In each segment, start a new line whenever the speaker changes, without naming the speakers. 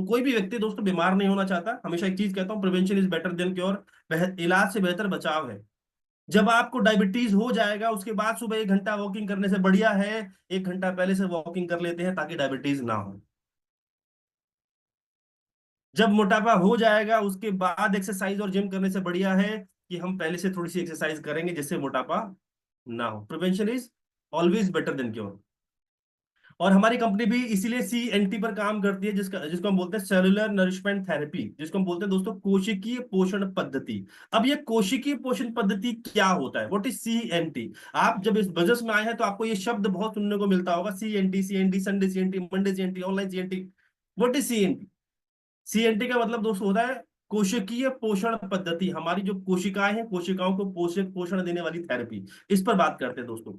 कोई भी व्यक्ति दोस्तों बीमार नहीं होना चाहता। हमेशा एक चीज कहता हूं, prevention is better than cure. इलाज से बेहतर बचाव है। जब आपको डायबिटीज हो जाएगा उसके बाद सुबह 1 घंटा वॉकिंग करने से बढ़िया है 1 घंटा पहले से वॉकिंग कर लेते हैं ताकि डायबिटीज ना हो। जब मोटापा हो जाएगा उसके बाद एक्सरसाइज और जिम करने से बढ़िया है कि हम पहले से थोड़ी सी एक्सरसाइज करेंगे जिससे मोटापा ना हो। Prevention is always better than cure. और हमारी कंपनी भी इसीलिए CNT पर काम करती है, जिसका जिसको हम बोलते हैं सेलुलर नरिशमेंट थेरेपी, जिसको हम बोलते हैं दोस्तों कोशिकीय पोषण पद्धति। अब ये कोशिकीय पोषण पद्धति क्या होता है, व्हाट इज CNT? आप जब इस बिजनेस में आए हैं तो आपको ये शब्द बहुत सुनने को मिलता होगा, CNT CNT, Sunday CNT, Monday CNT, online CNT। What is CNT? CNT का मतलब दोस्तों होता है कोशिकीय पोषण पद्धति। हमारी जो कोशिकाएं हैं, कोशिकाओं को पोषक पोषण देने वाली थेरेपी, इस पर बात करते हैं दोस्तों।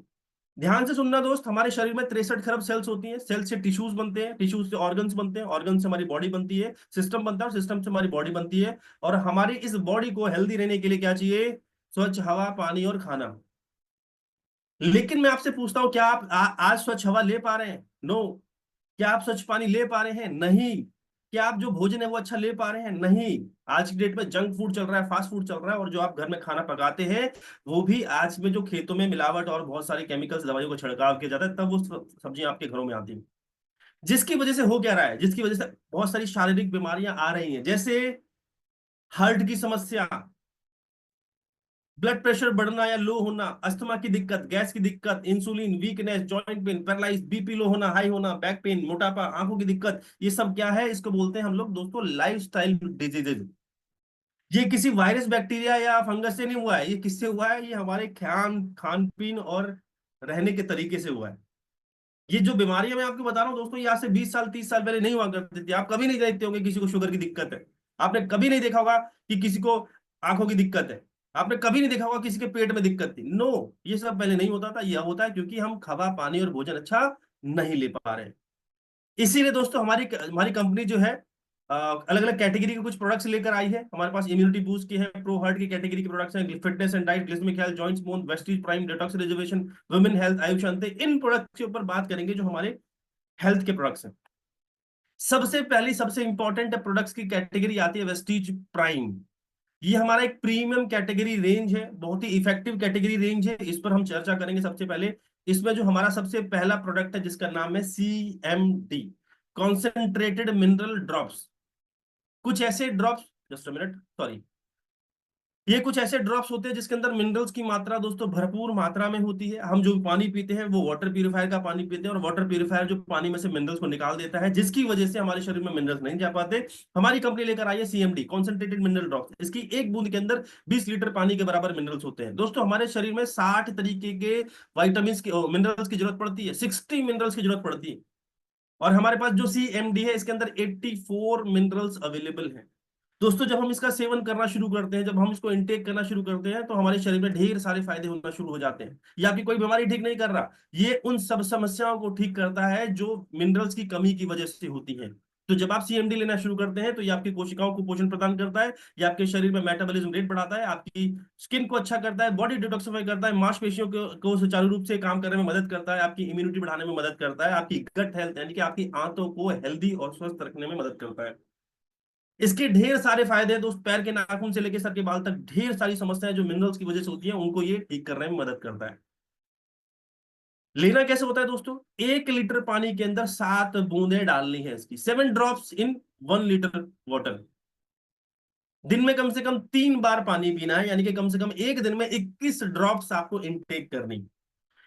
ध्यान से सुनना दोस्त, हमारे शरीर में 63 खरब सेल्स होती हैं। सेल से टिश्यूज बनते हैं, टिश्यूज से ऑर्गन्स बनते हैं, ऑर्गन से हमारी बॉडी बनती है, सिस्टम बनता है और सिस्टम से हमारी बॉडी बनती है। और हमारी इस बॉडी को हेल्दी रहने के लिए क्या चाहिए? स्वच्छ हवा, पानी और खाना। लेकिन मैं आपसे पूछता हूं, क्या आप आज स्वच्छ हवा ले पा रहे हैं? नो। क्या आप स्वच्छ पानी ले पा रहे हैं? नहीं। क्या आप जो भोजन है वो अच्छा ले पा रहे हैं? नहीं। आज की डेट में जंक फूड चल रहा है, फास्ट फूड चल रहा है, और जो आप घर में खाना पकाते हैं वो भी आज में जो खेतों में मिलावट और बहुत सारी केमिकल्स, दवाइयों का छिड़काव किया जाता है, तब वो सब्जियां आपके घरों में आती हैं। जिसकी वजह से हो क्या रहा है, जिसकी वजह से बहुत सारी शारीरिक बीमारियां आ रही हैं, जैसे हार्ट की समस्या, ब्लड प्रेशर बढ़ना या लो होना, अस्थमा की दिक्कत, गैस की दिक्कत, insulin, weakness, joint pain, paralyse, BP लो होना, हाई होना, बैक पेन, मोटापा, आंखों की दिक्कत। ये सब क्या है? इसको बोलते हैं हम लोग दोस्तों लाइफस्टाइल डिजीजेज। ये किसी वायरस, बैक्टीरिया या फंगस से नहीं हुआ है। ये किससे हुआ है? ये हमारे खान खान पीन और रहने के तरीके से हुआ है। ये जो बीमारियां मैं आपको बता रहा हूँ दोस्तों, ये आज से 20 साल 30 साल पहले नहीं हुआ करती थी। आप कभी नहीं देखते होंगे किसी को शुगर की दिक्कत है। आपने कभी नहीं देखा होगा कि किसी को आंखों की दिक्कत है। आपने कभी नहीं देखा होगा किसी के पेट में दिक्कत थी। नो। ये सब पहले नहीं होता था। यह होता है क्योंकि हम खावा पानी और भोजन अच्छा नहीं ले पा रहे हैं। इसीलिए दोस्तों हमारी हमारी कंपनी जो है अलग अलग कैटेगरी के कुछ प्रोडक्ट्स लेकर आई है। हमारे पास इम्यूनिटी बूस्ट की है, प्रो हार्ट की कैटेगरी के प्रोडक्ट्स हैं, fitness and diet, glycemic health, joints, bone, Vestige prime, detox reservation, women health, Ayush अंत। इन प्रोडक्ट्स के ऊपर बात करेंगे जो हमारे हेल्थ के प्रोडक्ट्स हैं। सबसे पहली सबसे इंपॉर्टेंट प्रोडक्ट्स की कैटेगरी आती है वेस्टीज प्राइम। ये हमारा एक प्रीमियम कैटेगरी रेंज है, बहुत ही इफेक्टिव कैटेगरी रेंज है। इस पर हम चर्चा करेंगे। सबसे पहले इसमें जो हमारा सबसे पहला प्रोडक्ट है जिसका नाम है CMD, कॉन्सेंट्रेटेड मिनरल ड्रॉप्स। कुछ ऐसे drops, just a minute, sorry, ये कुछ ऐसे ड्रॉप्स होते हैं जिसके अंदर मिनरल्स की मात्रा दोस्तों भरपूर मात्रा में होती है। हम जो पानी पीते हैं वो वाटर प्यूरिफायर का पानी पीते हैं, और वाटर प्यूरिफायर जो पानी में से मिनरल्स को निकाल देता है, जिसकी वजह से हमारे शरीर में मिनरल्स नहीं जा पाते। हमारी कंपनी लेकर आई है CMD, कॉन्सेंट्रेटेड मिनरल ड्रॉप्स। इसकी एक बूंद के अंदर 20 लीटर पानी के बराबर मिनरल्स होते हैं। दोस्तों हमारे शरीर में 60 तरीके के वाइटामिन की, मिनरल्स की जरूरत पड़ती है, 60 मिनरल्स की जरूरत पड़ती है। और हमारे पास जो CMD है इसके अंदर 84 मिनरल्स अवेलेबल हैं। दोस्तों जब हम इसका सेवन करना शुरू करते हैं, जब हम इसको इनटेक करना शुरू करते हैं, तो हमारे शरीर में ढेर सारे फायदे होना शुरू हो जाते हैं। ये आपकी कोई बीमारी ठीक नहीं कर रहा, ये उन सब समस्याओं को ठीक करता है जो मिनरल्स की कमी की वजह से होती है। तो जब आप CMD लेना शुरू करते हैं तो ये आपकी कोशिकाओं को पोषण प्रदान करता है, ये आपके शरीर में मेटाबॉलिज्म रेट बढ़ाता है, आपकी स्किन को अच्छा करता है, बॉडी डिटॉक्सिफाई करता है, मांसपेशियों को सुचारू रूप से काम करने में मदद करता है, आपकी इम्यूनिटी बढ़ाने में मदद करता है, आपकी गट हेल्थ यानी कि आपकी आंतों को हेल्दी और स्वस्थ रखने में मदद करता है। इसके ढेर सारे फायदे हैं दोस्त, पैर के नाखून से लेकर सर के बाल तक ढेर सारी समस्याएं जो मिनरल्स की वजह से होती हैं उनको ये ठीक करने में मदद करता है। लेना कैसे होता है दोस्तों? 1 लीटर पानी के अंदर 7 बूंदें डालनी है इसकी, 7 ड्रॉप्स इन 1 लीटर वाटर। दिन में कम से कम 3 बार पानी पीना है, यानी कि कम से कम एक दिन में 21 ड्रॉप्स आपको इनटेक करनी।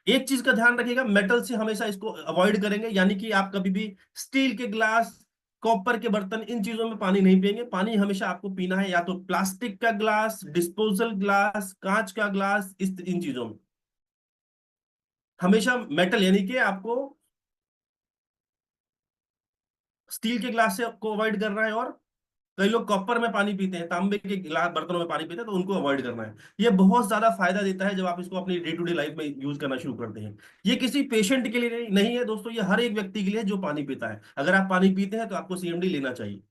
एक चीज का ध्यान रखिएगा, मेटल से हमेशा इसको अवॉइड करेंगे, यानी कि आप कभी भी स्टील के ग्लास, कॉपर के बर्तन, इन चीजों में पानी नहीं पिएंगे। पानी हमेशा आपको पीना है या तो प्लास्टिक का ग्लास, डिस्पोजल ग्लास, कांच का ग्लास, इस इन चीजों में। हमेशा मेटल यानी कि आपको स्टील के ग्लास से आपको अवॉइड करना है। और कई लोग कॉपर में पानी पीते हैं, तांबे के गिलास बर्तनों में पानी पीते हैं, तो उनको अवॉइड करना है। ये बहुत ज्यादा फायदा देता है जब आप इसको अपनी डे टू डे लाइफ में यूज करना शुरू करते हैं। ये किसी पेशेंट के लिए नहीं है दोस्तों, ये हर एक व्यक्ति के लिए है जो पानी पीता है। अगर आप पानी पीते हैं तो आपको CMD लेना चाहिए,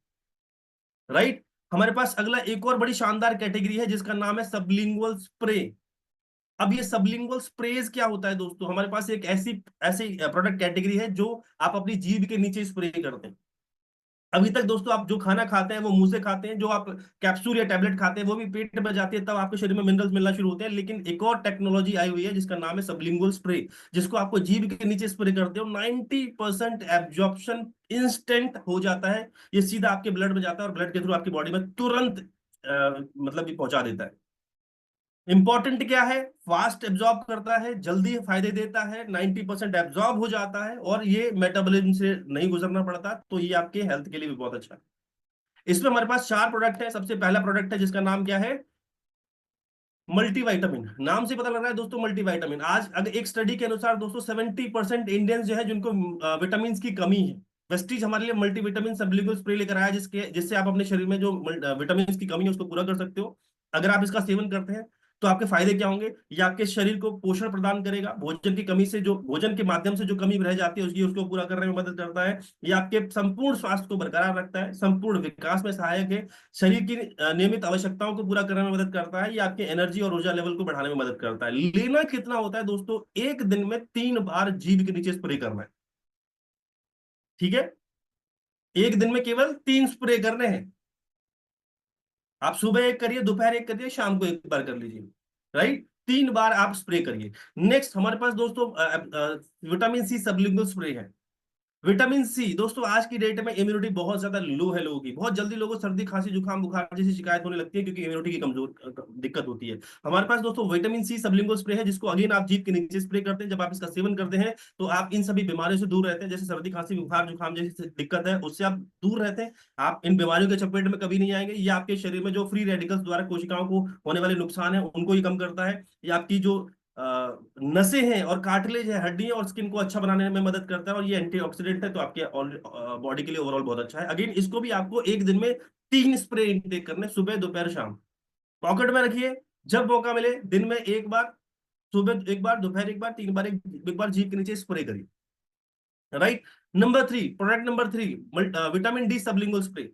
राइट। हमारे पास अगला एक और बड़ी शानदार कैटेगरी है जिसका नाम है सबलिंगुअल स्प्रे। अब ये सबलिंगुअल स्प्रेज क्या होता है दोस्तों? हमारे पास एक ऐसी ऐसी प्रोडक्ट कैटेगरी है जो आप अपनी जीभ के नीचे स्प्रे करते हैं। अभी तक दोस्तों आप जो खाना खाते हैं वो मुंह से खाते हैं, जो आप कैप्सूल या टैबलेट खाते हैं वो भी पेट में जाती है, तब आपके शरीर में मिनरल्स मिलना शुरू होते हैं। लेकिन एक और टेक्नोलॉजी आई हुई है जिसका नाम है सबलिंगुअल स्प्रे, जिसको आपको जीभ के नीचे स्प्रे करते हो, 90% एब्जॉर्प्शन इंस्टेंट हो जाता है। ये सीधा आपके ब्लड में जाता है और ब्लड के थ्रू आपकी बॉडी में तुरंत मतलब ये पहुंचा देता है। इंपॉर्टेंट क्या है, फास्ट एब्जॉर्ब करता है, जल्दी फायदे देता है, 90% एब्जॉर्ब हो जाता है, और ये मेटाबॉलिज्म से नहीं गुजरना पड़ता, तो ये आपके हेल्थ के लिए भी बहुत अच्छा है। इसमें हमारे पास 4 प्रोडक्ट है। सबसे पहला प्रोडक्ट है जिसका नाम क्या है, मल्टीविटामिन। नाम से पता लग रहा है दोस्तों मल्टीविटामिन। आज अगर एक स्टडी के अनुसार दोस्तों 70% इंडियंस जो है जिनको विटामिन की कमी है, वेस्टीज हमारे लिए मल्टीविटामिन सब्लिंगुअल स्प्रे लेकर आया, जिससे आप अपने शरीर में जो विटामिन की कमी है उसको पूरा कर सकते हो। अगर आप इसका सेवन करते हैं तो आपके फायदे क्या होंगे, ये आपके शरीर को पोषण प्रदान करेगा, भोजन की कमी से जो भोजन के माध्यम से जो कमी रह जाती है उसको पूरा करने में मदद करता है। ये आपके संपूर्ण स्वास्थ्य को बरकरार रखता है, संपूर्ण विकास में सहायक है, शरीर की नियमित आवश्यकताओं को पूरा करने में मदद करता है, ये आपके एनर्जी और ऊर्जा लेवल को बढ़ाने में मदद करता है। लेना कितना होता है दोस्तों, एक दिन में 3 बार जीभ के नीचे स्प्रे करना है। ठीक है, एक दिन में केवल 3 स्प्रे करने हैं। आप सुबह एक करिए, दोपहर एक करिए, शाम को एक बार कर लीजिए। राइट, 3 बार आप स्प्रे करिए। नेक्स्ट हमारे पास दोस्तों विटामिन सी सबलिंगुअल स्प्रे है। विटामिन सी दोस्तों आज की डेट में इम्यूनिटी बहुत ज्यादा लो है लोगों की, बहुत जल्दी लोगों को सर्दी खांसी जुकाम बुखार जैसी शिकायत होने लगती है क्योंकि इम्यूनिटी की कमजोर दिक्कत होती है। हमारे पास दोस्तों विटामिन सी सबलिंगुअल स्प्रे है, जिसको अगेन आप जीभ के नीचे स्प्रे करते हैं। जब आप इसका सेवन करते हैं तो आप इन सभी बीमारियों से दूर रहते हैं, जैसे सर्दी खांसी बुखार जुकाम जैसी दिक्कत है उससे आप दूर रहते हैं। आप इन बीमारियों के चपेट में कभी नहीं आएंगे। ये आपके शरीर में जो फ्री रेडिकल्स द्वारा कोशिकाओं को होने वाले नुकसान है उनको ही कम करता है। ये आपकी जो नसें हैं और कार्टिलेज है, हड्डियां और स्किन को अच्छा बनाने में मदद करता है, और ये एंटीऑक्सीडेंट है तो आपके बॉडी के लिए ओवरऑल बहुत अच्छा है। अगेन इसको भी आपको एक दिन में 3 स्प्रे इनटेक करने, सुबह दोपहर शाम। पॉकेट में रखिए, जब मौका मिले दिन में एक बार, सुबह एक बार, दोपहर एक बार, 3 बार एक बार जीभ के नीचे स्प्रे करिए। Right, number 3, product number 3, vitamin D sublingual spray.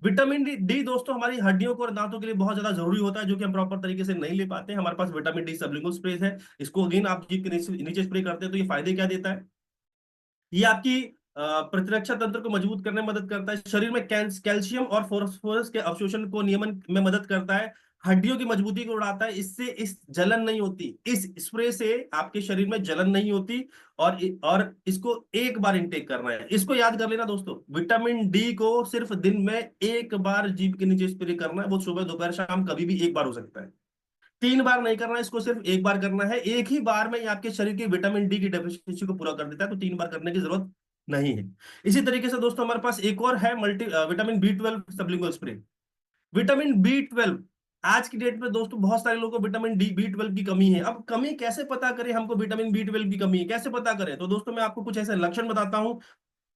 Vitamin D दोस्तों हमारी हड्डियों को और दांतों के लिए बहुत ज्यादा जरूरी होता है, जो कि हम प्रॉपर तरीके से नहीं ले पाते हैं। हमारे पास विटामिन डी सबलिंगुअल स्प्रे है, इसको अगेन आप जीभ के नीचे स्प्रे करते हैं तो ये फायदे क्या देता है, ये आपकी प्रतिरक्षा तंत्र को मजबूत करने में मदद करता है, शरीर में कैल्शियम और फास्फोरस के अवशोषण को नियमन में मदद करता है, हड्डियों की मजबूती को बढ़ाता है, इससे इस जलन नहीं होती, इस स्प्रे से आपके शरीर में जलन नहीं होती। और इसको एक बार इंटेक करना है, इसको याद कर लेना दोस्तों, विटामिन डी को सिर्फ दिन में एक बार जीभ के नीचे स्प्रे करना है। वो सुबह दोपहर शाम कभी भी एक बार हो सकता है, 3 बार नहीं करना है, इसको सिर्फ एक बार करना है। एक ही बार में ये आपके शरीर की विटामिन डी की डेफिशिएंसी को पूरा कर देता है, तो 3 बार करने की जरूरत नहीं है। इसी तरीके से दोस्तों हमारे पास एक और है vitamin B 12 sublingual spray. Vitamin B 12 आज की डेट में दोस्तों बहुत सारे लोगों को विटामिन डी बी 12 की कमी है। अब कमी कैसे पता करें, हमको विटामिन बी 12 की कमी है कैसे पता करें, तो दोस्तों मैं आपको कुछ ऐसे लक्षण बताता हूं।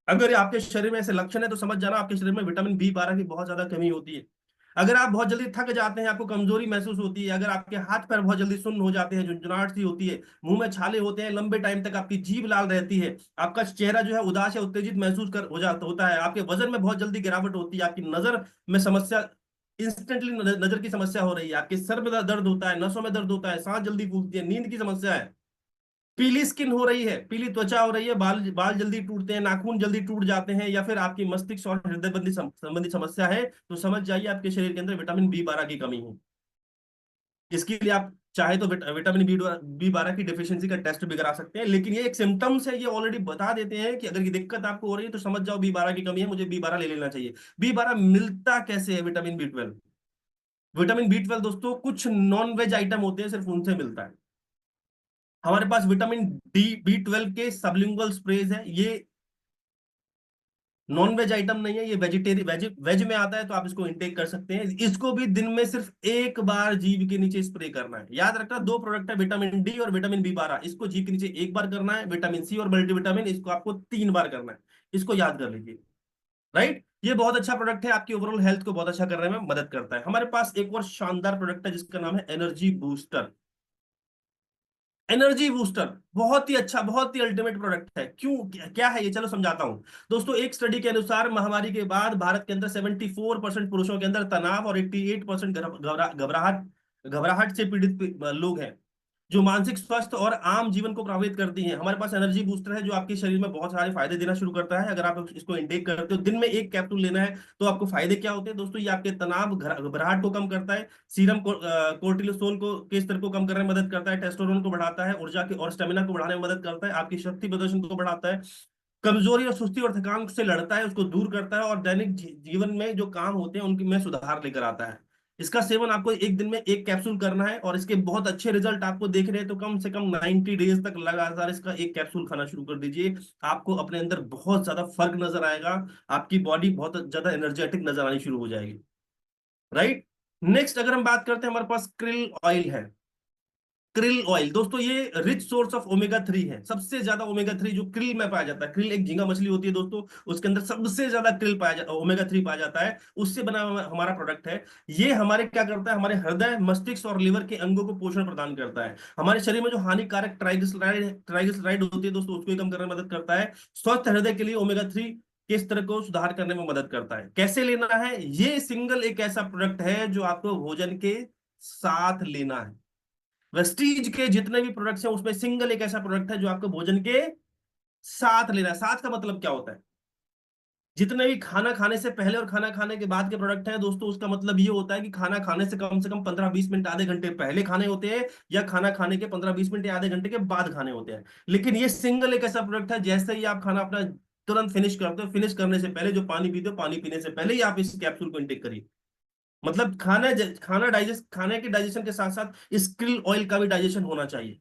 अगर आपके शरीर में ऐसे लक्षण है तो समझ जाना आपके शरीर में विटामिन बी 12 की बहुत ज्यादा कमी होती है। अगर आप बहुत जल्दी थक जाते हैं, आपको कमजोरी महसूस होती है, अगर आपके हाथ पैर बहुत जल्दी सुन्न हो जाते हैं, झुंझुनाहट सी होती है, मुंह में छाले होते हैं, लंबे टाइम तक आपकी जीभ लाल रहती है, आपका चेहरा जो है उदास या उत्तेजित महसूस कर हो जाता होता है, आपके वजन में बहुत जल्दी गिरावट होती है, आपकी नजर में समस्या, इंस्टेंटली नजर की समस्या हो रही है, आपके सर में दर्द होता है, नसों में दर्द होता है, सांस जल्दी फूलती है, नींद की समस्या है, पीली स्किन हो रही है, पीली त्वचा हो रही है, बाल बाल जल्दी टूटते हैं, नाखून जल्दी टूट जाते हैं, या फिर आपकी मस्तिष्क और हृदय संबंधी समस्या है, तो समझ जाइए आपके शरीर के अंदर विटामिन बी 12 की कमी है। इसके लिए आप चाहे तो विटामिन बी 12 की डिफिशियंसी का टेस्ट भी करा सकते हैं, लेकिन ये एक सिम्टम्स है, ये ऑलरेडी बता देते हैं कि अगर ये दिक्कत आपको हो रही है तो समझ जाओ बी 12 की कमी है, मुझे बी 12 ले लेना चाहिए। बी 12 मिलता कैसे है विटामिन बी 12, विटामिन बी 12 दोस्तों कुछ नॉन वेज आइटम होते हैं सिर्फ उनसे मिलता है। हमारे पास विटामिन डी बी 12 के सबलिंगुअल स्प्रेज है, ये नॉन वेज आइटम नहीं है, ये वेजिटेरियन वेज में आता है, तो आप इसको इंटेक कर सकते हैं। इसको भी दिन में सिर्फ एक बार जीभ के नीचे स्प्रे करना है। याद रखना 2 प्रोडक्ट है, विटामिन डी और विटामिन बी 12, इसको जीभ के नीचे एक बार करना है। विटामिन सी और मल्टीविटामिन इसको आपको 3 बार करना है, इसको याद कर लीजिए। राइट, ये बहुत अच्छा प्रोडक्ट है, आपकी ओवरऑल हेल्थ को बहुत अच्छा करने में मदद करता है। हमारे पास एक और शानदार प्रोडक्ट है जिसका नाम है एनर्जी बूस्टर। एनर्जी बूस्टर बहुत ही अच्छा, बहुत ही अल्टीमेट प्रोडक्ट है। क्यों, क्या है ये, चलो समझाता हूं। दोस्तों एक स्टडी के अनुसार महामारी के बाद भारत के अंदर 74% पुरुषों के अंदर तनाव और 88% घबराहट घबराहट से पीड़ित लोग हैं। जो मानसिक स्वास्थ्य और आम जीवन को प्रभावित करती हैं। हमारे पास एनर्जी बूस्टर है जो आपके शरीर में बहुत सारे फायदे देना शुरू करता है। अगर आप इसको इंटेक करते हो, दिन में एक कैप्सूल लेना है, तो आपको फायदे क्या होते हैं दोस्तों? ये आपके तनाव, घबराहट को कम करता है, सीरम कोर्टिसोल को के स्तर को कम करने में मदद करता है, टेस्टोस्टेरोन को बढ़ाता है, ऊर्जा की और स्टेमिना को बढ़ाने में मदद करता है, आपकी शक्ति प्रदर्शन को बढ़ाता है, कमजोरी और सुस्ती और थकान से लड़ता है, उसको दूर करता है, और दैनिक जीवन में जो काम होते हैं उनकी में सुधार लेकर आता है। इसका सेवन आपको एक दिन में एक कैप्सूल करना है, और इसके बहुत अच्छे रिजल्ट आपको देख रहे हैं तो कम से कम 90 डेज तक लगातार इसका एक कैप्सूल खाना शुरू कर दीजिए। आपको अपने अंदर बहुत ज्यादा फर्क नजर आएगा, आपकी बॉडी बहुत ज्यादा एनर्जेटिक नजर आनी शुरू हो जाएगी। राइट। नेक्स्ट अगर हम बात करते हैं, हमारे पास क्रिल ऑयल है। क्रिल ऑयल दोस्तों, ये रिच सोर्स ऑफ ओमेगा 3 है। सबसे ज्यादा ओमेगा 3 जो क्रिल में पाया जाता है, क्रिल एक झींगा मछली होती है दोस्तों, उसके अंदर सबसे ज्यादा क्रिल पाया जाता, ओमेगा 3 पाया जाता है, उससे बना हमारा प्रोडक्ट है। ये हमारे क्या करता है, हमारे हृदय, मस्तिष्क और लिवर के अंगों को पोषण प्रदान करता है। हमारे शरीर में जो हानिकारक ट्राइग्लिसराइड होती है दोस्तों, उसको ही कम करने में मदद करता है। स्वस्थ हृदय के लिए ओमेगा 3 के स्तर को सुधार करने में मदद करता है। कैसे लेना है? ये सिंगल एक ऐसा प्रोडक्ट है जो आपको भोजन के साथ लेना है। वेस्टीज के जितने भी प्रोडक्ट्स हैं उसमें सिंगल एक ऐसा प्रोडक्ट है जो आपको भोजन के साथ लेना है। साथ का मतलब क्या होता है? जितने भी खाना खाने से पहले और खाना खाने के बाद के प्रोडक्ट हैं दोस्तों, उसका मतलब ये होता है कि खाना खाने से कम 15-20 मिनट, आधे घंटे पहले खाने होते हैं, या खाना खाने के 15-20 मिनट या आधे घंटे के बाद खाने होते हैं। लेकिन ये सिंगल एक ऐसा प्रोडक्ट है, जैसे ही आप खाना अपना तुरंत फिनिश करते हो, फिनिश करने से पहले जो पानी पीते हो, पानी पीने से पहले ही आप इस कैप्सूल को इंटेक करिए। मतलब खाने के डाइजेशन के साथ साथ इस krill ऑयल का भी डाइजेशन होना चाहिए।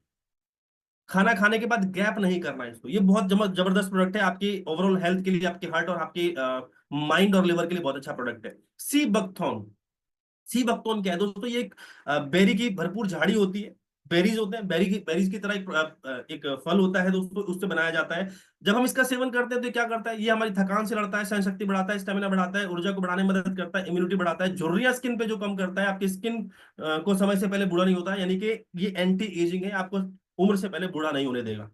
खाना खाने के बाद गैप नहीं करना है इसको। ये बहुत जबरदस्त प्रोडक्ट है आपकी ओवरऑल हेल्थ के लिए, आपके हार्ट और आपके माइंड और लिवर के लिए बहुत अच्छा प्रोडक्ट है। Sea buckthorn. सी बकथॉर्न क्या है दोस्तों? ये एक बेरी की भरपूर झाड़ी होती है। बेरीज होते हैं, बेरीज की तरह एक फल होता है दोस्तों, उससे बनाया जाता है। जब हम इसका सेवन करते हैं तो ये क्या करता है? ये हमारी थकान से लड़ता है, सहन शक्ति बढ़ाता है, स्टेमिना बढ़ाता है, ऊर्जा को बढ़ाने में मदद करता है, इम्यूनिटी बढ़ाता है, झुर्रियां स्किन पे जो कम करता है, आपकी स्किन को समय से पहले बूढ़ा नहीं होता है, यानी कि ये एंटी एजिंग है, आपको उम्र से पहले बूढ़ा नहीं होने देगा।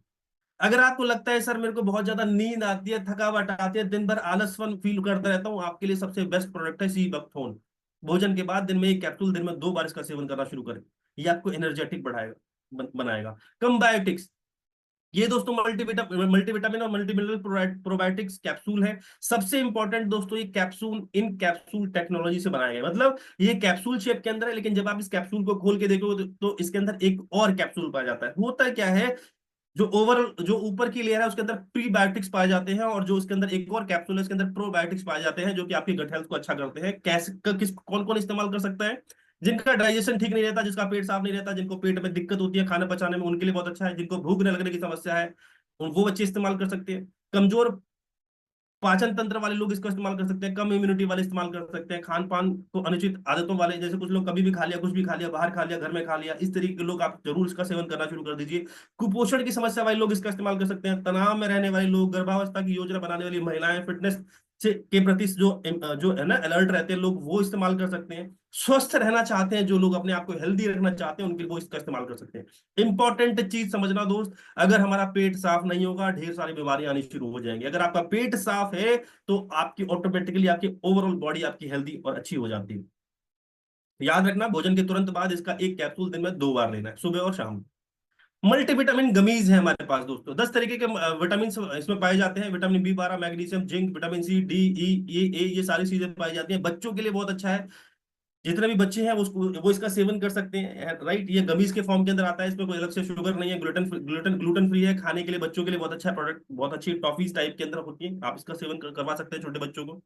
अगर आपको लगता है सर मेरे को बहुत ज्यादा नींद आती है, थकावट आती है, दिन भर आलसपन फील करता रहता हूँ, आपके लिए सबसे बेस्ट प्रोडक्ट है सी बकथोन। भोजन के बाद दिन में एक कैप्सूल, दिन में 2 बार इसका सेवन करना शुरू करें। ये आपको एनर्जेटिक बढ़ाएगा, बनाएगा। कम बायोटिक्स, ये दोस्तों मल्टीविटामिन और मल्टी मिनरल प्रोबायोटिक्स कैप्सूल है। सबसे इंपॉर्टेंट दोस्तों, ये कैप्सूल इन कैप्सूल टेक्नोलॉजी से बनाया गया, मतलब ये कैप्सूल शेप के अंदर है, लेकिन जब आप इस कैप्सूल को खोल के देखोगे तो इसके अंदर एक और कैप्सूल पाया जाता है। होता क्या है, जो ऊपर की लेयर है उसके अंदर प्रीबायोटिक्स पाए जाते हैं, और जो उसके अंदर एक और कैप्सूल है उसके अंदर प्रोबायोटिक्स पाए जाते हैं, जो कि आपकी गट हेल्थ को अच्छा करते हैं। कैसे किस कौन कौन इस्तेमाल कर सकता है? जिनका डाइजेशन ठीक नहीं रहता, जिसका पेट साफ नहीं रहता, जिनको पेट में दिक्कत होती है खाना पचाने में, उनके लिए बहुत अच्छा है। जिनको भूख न लगने की समस्या है, वो बच्चे इस्तेमाल कर सकते हैं। कमजोर पाचन तंत्र वाले लोग इसका इस्तेमाल कर सकते हैं, कम इम्यूनिटी वाले इस्तेमाल कर सकते हैं, खान पान को अनुचित आदतों वाले, जैसे कुछ लोग कभी भी खा लिया, कुछ भी खा लिया, बाहर खा लिया, घर में खा लिया, इस तरीके के लोग आप जरूर इसका सेवन करना शुरू कर दीजिए। कुपोषण की समस्या वाले लोग इसका इस्तेमाल कर सकते हैं, तनाव में रहने वाले लोग, गर्भावस्था की योजना बनाने वाली महिलाएं, फिटनेस से के प्रति जो है ना अलर्ट रहते हैं लोग, वो इस्तेमाल कर सकते हैं। स्वस्थ रहना चाहते हैं जो लोग, अपने आप को हेल्दी रखना चाहते हैं, उनके लिए वो इसका इस्तेमाल कर सकते हैं। इंपॉर्टेंट चीज समझना दोस्त, अगर हमारा पेट साफ नहीं होगा, ढेर सारी बीमारियां आनी शुरू हो जाएंगी। अगर आपका पेट साफ है तो आपकी ऑटोमेटिकली आपकी ओवरऑल बॉडी आपकी हेल्दी और अच्छी हो जाती है। याद रखना, भोजन के तुरंत बाद इसका एक कैप्सूल दिन में 2 बार लेना है, सुबह और शाम। मल्टीविटामिन गमीज है हमारे पास दोस्तों, 10 तरीके के विटामिन इसमें पाए जाते हैं। Vitamin B 12, magnesium, zinc, vitamin C, D, E, ये सारी चीजें पाई जाती हैं। बच्चों के लिए बहुत अच्छा है, जितने भी बच्चे हैं वो इसका सेवन कर सकते हैं। राइट, ये गमीज के फॉर्म के अंदर आता है, इसमें कोई अलग से शुगर नहीं है, ग्लूटेन फ्री है, खाने के लिए बच्चों के लिए बहुत अच्छा प्रोडक्ट, बहुत अच्छी टॉफीज टाइप के अंदर होती है, आप इसका सेवन करवा सकते हैं छोटे बच्चों को।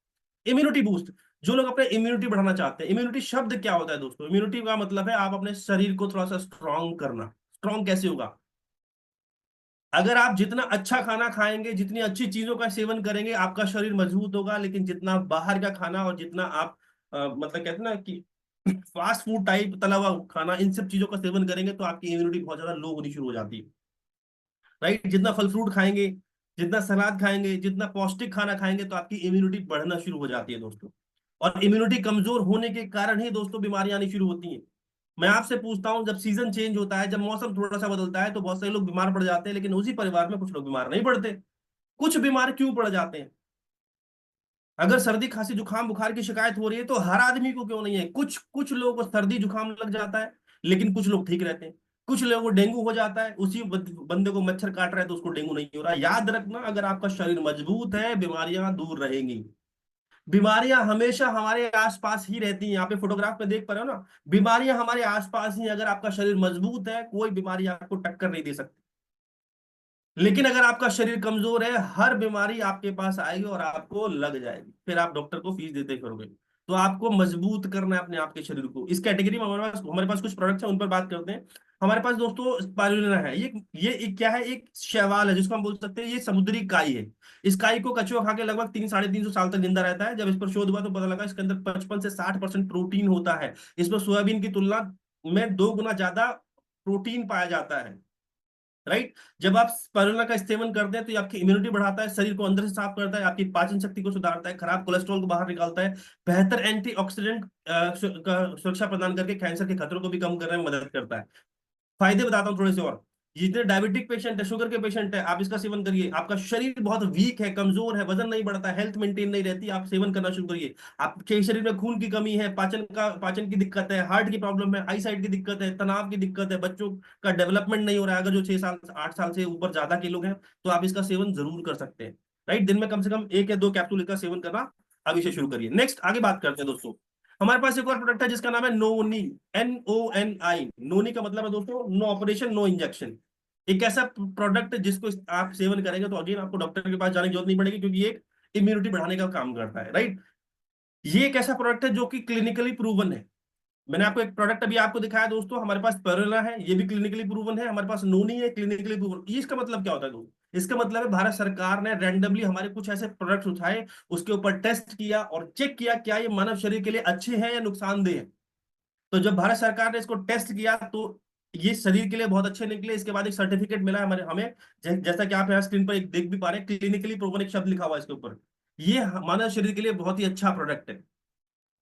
इम्यूनिटी बूस्ट, जो लोग अपने इम्यूनिटी बढ़ाना चाहते हैं। इम्यूनिटी शब्द क्या होता है दोस्तों? इम्यूनिटी का मतलब है आप अपने शरीर को थोड़ा सा स्ट्रांग करना। स्ट्रांग कैसे होगा? अगर आप जितना अच्छा खाना खाएंगे, जितनी अच्छी चीजों का सेवन करेंगे, आपका शरीर मजबूत होगा। लेकिन जितना बाहर का खाना और जितना आप मतलब कहते हैं ना कि फास्ट फूड टाइप तला हुआ खाना, इन सब चीजों का सेवन करेंगे तो आपकी इम्यूनिटी बहुत ज्यादा लो होनी शुरू हो जाती है। राइट, जितना फल फ्रूट खाएंगे, जितना सलाद खाएंगे, जितना पौष्टिक खाना खाएंगे, तो आपकी इम्यूनिटी बढ़ना शुरू हो जाती है दोस्तों। और इम्यूनिटी कमजोर होने के कारण ही दोस्तों बीमारियां आनी शुरू होती हैं। मैं आपसे पूछता हूं, जब सीजन चेंज होता है, जब मौसम थोड़ा सा बदलता है, तो बहुत सारे लोग बीमार पड़ जाते हैं, लेकिन उसी परिवार में कुछ लोग बीमार नहीं पड़ते। कुछ बीमार क्यों पड़ जाते हैं? अगर सर्दी खांसी जुकाम बुखार की शिकायत हो रही है तो हर आदमी को क्यों नहीं है, कुछ कुछ लोगों को सर्दी जुकाम लग जाता है, लेकिन कुछ लोग ठीक रहते हैं। कुछ लोगों को डेंगू हो जाता है, उसी बंदे को मच्छर काट रहा है तो उसको डेंगू नहीं हो रहा। याद रखना, अगर आपका शरीर मजबूत है बीमारियां दूर रहेंगी। बीमारियां हमेशा हमारे आसपास ही रहती हैं, यहाँ पे फोटोग्राफ में देख पा रहे हो ना, बीमारियां हमारे आसपास ही हैं। अगर आपका शरीर मजबूत है कोई बीमारी आपको टक्कर नहीं दे सकती। लेकिन अगर आपका शरीर कमजोर है, हर बीमारी आपके पास आएगी और आपको लग जाएगी, फिर आप डॉक्टर को फीस देते फिरोगे। तो आपको मजबूत करना है अपने आप के शरीर को। इस कैटेगरी में हमारे पास कुछ प्रोडक्ट्स हैं, उन पर बात करते हैं। हमारे पास दोस्तों स्पारुलिना है। ये एक क्या है, एक शैवाल है जिसको हम बोल सकते हैं ये समुद्री काई है। इस काई को कछुआ खा के लगभग 300-350 साल तक जिंदा रहता है। जब इस पर शोध हुआ तो पता लगा इसके अंदर 55 से 60% प्रोटीन होता है। इसमें सोयाबीन की तुलना में 2 गुना ज्यादा प्रोटीन पाया जाता है। राइट। जब आप स्पारुलिना का सेवन करते हैं तो ये आपकी इम्यूनिटी बढ़ाता है, शरीर को अंदर से साफ करता है, आपकी पाचन शक्ति को सुधारता है, खराब कोलेस्ट्रॉल को बाहर निकालता है, बेहतर एंटीऑक्सीडेंट का सुरक्षा प्रदान करके कैंसर के खतरों को भी कम करने में मदद करता है। फायदे बताता हूँ थोड़े से और। जितने डायबिटिक पेशेंट है, शुगर के पेशेंट है, आप इसका सेवन करिए। आपका शरीर बहुत वीक है, कमजोर है, वजन नहीं बढ़ता, हेल्थ मेंटेन नहीं रहती, आप सेवन करना शुरू करिए। आपके शरीर में खून की कमी है, पाचन की दिक्कत है, हार्ट की प्रॉब्लम है, आई साइट की दिक्कत है, तनाव की दिक्कत है, बच्चों का डेवलपमेंट नहीं हो रहा है, अगर जो 6 साल 8 साल से ऊपर ज्यादा के लोग हैं, तो आप इसका सेवन जरूर कर सकते हैं। राइट। दिन में कम से कम 1 या 2 कैप्सूल इसका सेवन करना अभी से शुरू करिए। नेक्स्ट आगे बात करते हैं दोस्तों। हमारे पास एक और प्रोडक्ट है जिसका नाम है नोनी। NONI। नोनी का मतलब है दोस्तों नो ऑपरेशन नो इंजेक्शन। एक ऐसा प्रोडक्ट जिसको आप सेवन करेंगे तो अगेन आपको डॉक्टर के पास जाने की जरूरत नहीं पड़ेगी, क्योंकि ये एक इम्यूनिटी बढ़ाने का काम करता है। राइट। ये एक ऐसा प्रोडक्ट है जो कि क्लिनिकली प्रूवन है। मैंने आपको एक प्रोडक्ट अभी आपको दिखाया दोस्तों, हमारे पास पेरोला है, ये भी क्लिनिकली प्रूवन है। हमारे पास नोनी है, क्लिनिकली प्रूवन। ये इसका मतलब क्या होता है दोस्तों? इसका मतलब है भारत सरकार ने रैंडमली हमारे कुछ ऐसे प्रोडक्ट्स उठाए, उसके ऊपर टेस्ट किया और चेक किया क्या ये मानव शरीर के लिए अच्छे हैं या नुकसानदेह है। तो जब भारत सरकार ने इसको टेस्ट किया तो ये शरीर के लिए बहुत अच्छे निकले। इसके बाद एक सर्टिफिकेट मिला है हमारे हमें, जैसा कि आप यहाँ स्क्रीन पर एक देख भी पा रहे हैं, क्लिनिकली प्रूवन एक शब्द लिखा हुआ है इसके ऊपर। ये मानव शरीर के लिए बहुत ही अच्छा प्रोडक्ट है।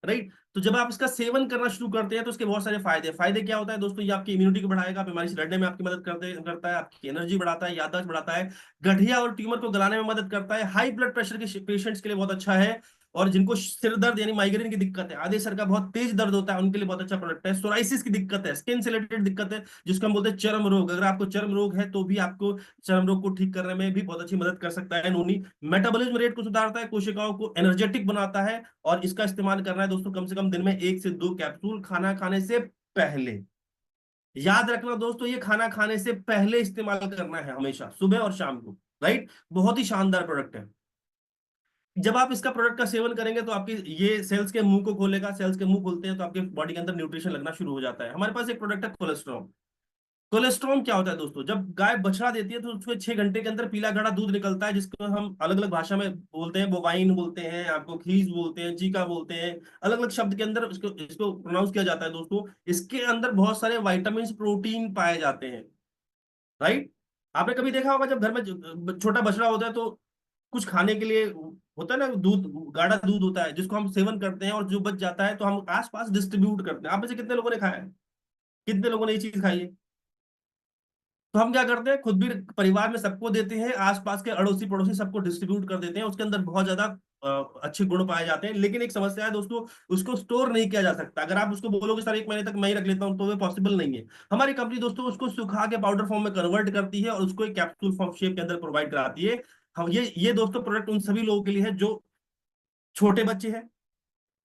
राइट। तो जब आप इसका सेवन करना शुरू करते हैं तो उसके बहुत सारे फायदे क्या होता है दोस्तों? ये आपकी इम्यूनिटी को बढ़ाएगा, बीमारी से लड़ने में आपकी मदद करता है, आपकी एनर्जी बढ़ाता है, याददाश्त बढ़ाता है, गठिया और ट्यूमर को गलाने में मदद करता है, हाई ब्लड प्रेशर के पेशेंट्स के लिए बहुत अच्छा है, और जिनको सिर दर्द यानी माइग्रेन की दिक्कत है, आधे सर का बहुत तेज दर्द होता है, उनके लिए बहुत अच्छा प्रोडक्ट है। सोराइसिस की दिक्कत है, स्किन से रिलेटेड दिक्कत है, जिसको हम बोलते हैं चर्म रोग, अगर आपको चर्म रोग है तो भी आपको चर्म रोग को ठीक करने में भी बहुत अच्छी मदद कर सकता है नोनी। मेटाबॉलिज्म रेट को सुधारता है, कोशिकाओं को एनर्जेटिक बनाता है, और इसका इस्तेमाल करना है दोस्तों कम से कम दिन में 1 से 2 कैप्सूल खाना खाने से पहले। याद रखना दोस्तों, ये खाना खाने से पहले इस्तेमाल करना है, हमेशा सुबह और शाम को। राइट। बहुत ही शानदार प्रोडक्ट है। जब आप इसका प्रोडक्ट का सेवन करेंगे तो आपकी ये सेल्स के मुंह को खोलेगा, सेल्स के मुंह खोलते हैं तो आपके बॉडी के अंदर न्यूट्रिशन लगना शुरू हो जाता है। हमारे पास एक प्रोडक्ट है कोलेस्ट्रॉल। कोलेस्ट्रॉल क्या होता है दोस्तों? जब गाय बछड़ा देती है तो उसमें 6 घंटे के अंदर पीला गाढ़ा दूध निकलता है, जिसको हम अलग अलग भाषा में बोलते हैं, बोवाइन बोलते हैं, आपको खीस बोलते हैं, चीका बोलते हैं, अलग अलग शब्द के अंदर इसको इसको प्रोनाउंस किया जाता है दोस्तों। इसके अंदर बहुत सारे वाइटामिन प्रोटीन पाए जाते हैं। राइट। आपने कभी देखा होगा जब घर में छोटा बछड़ा होता है तो कुछ खाने के लिए होता है ना, दूध, गाढ़ा दूध होता है जिसको हम सेवन करते हैं, और जो बच जाता है तो हम आस पास डिस्ट्रीब्यूट करते हैं। आप में से कितने लोगों ने खाया है? कितने लोगों ने ये चीज खाई है? तो हम क्या करते हैं, खुद भी परिवार में सबको देते हैं, आसपास के अड़ोसी पड़ोसी सबको डिस्ट्रीब्यूट कर देते हैं। उसके अंदर बहुत ज्यादा अच्छे गुण पाए जाते हैं, लेकिन एक समस्या है दोस्तों, उसको स्टोर नहीं किया जा सकता। अगर आप उसको बोलोगे सर 1 महीने तक मैं ही रख लेता हूं, तो वो पॉसिबल नहीं है। हमारी कंपनी दोस्तों उसको सुखा के पाउडर फॉर्म में कन्वर्ट करती है और उसको एक कैप्सूल फॉर्म शेप के अंदर प्रोवाइड कराती है। हम ये दोस्तों प्रोडक्ट उन सभी लोगों के लिए है जो छोटे बच्चे हैं,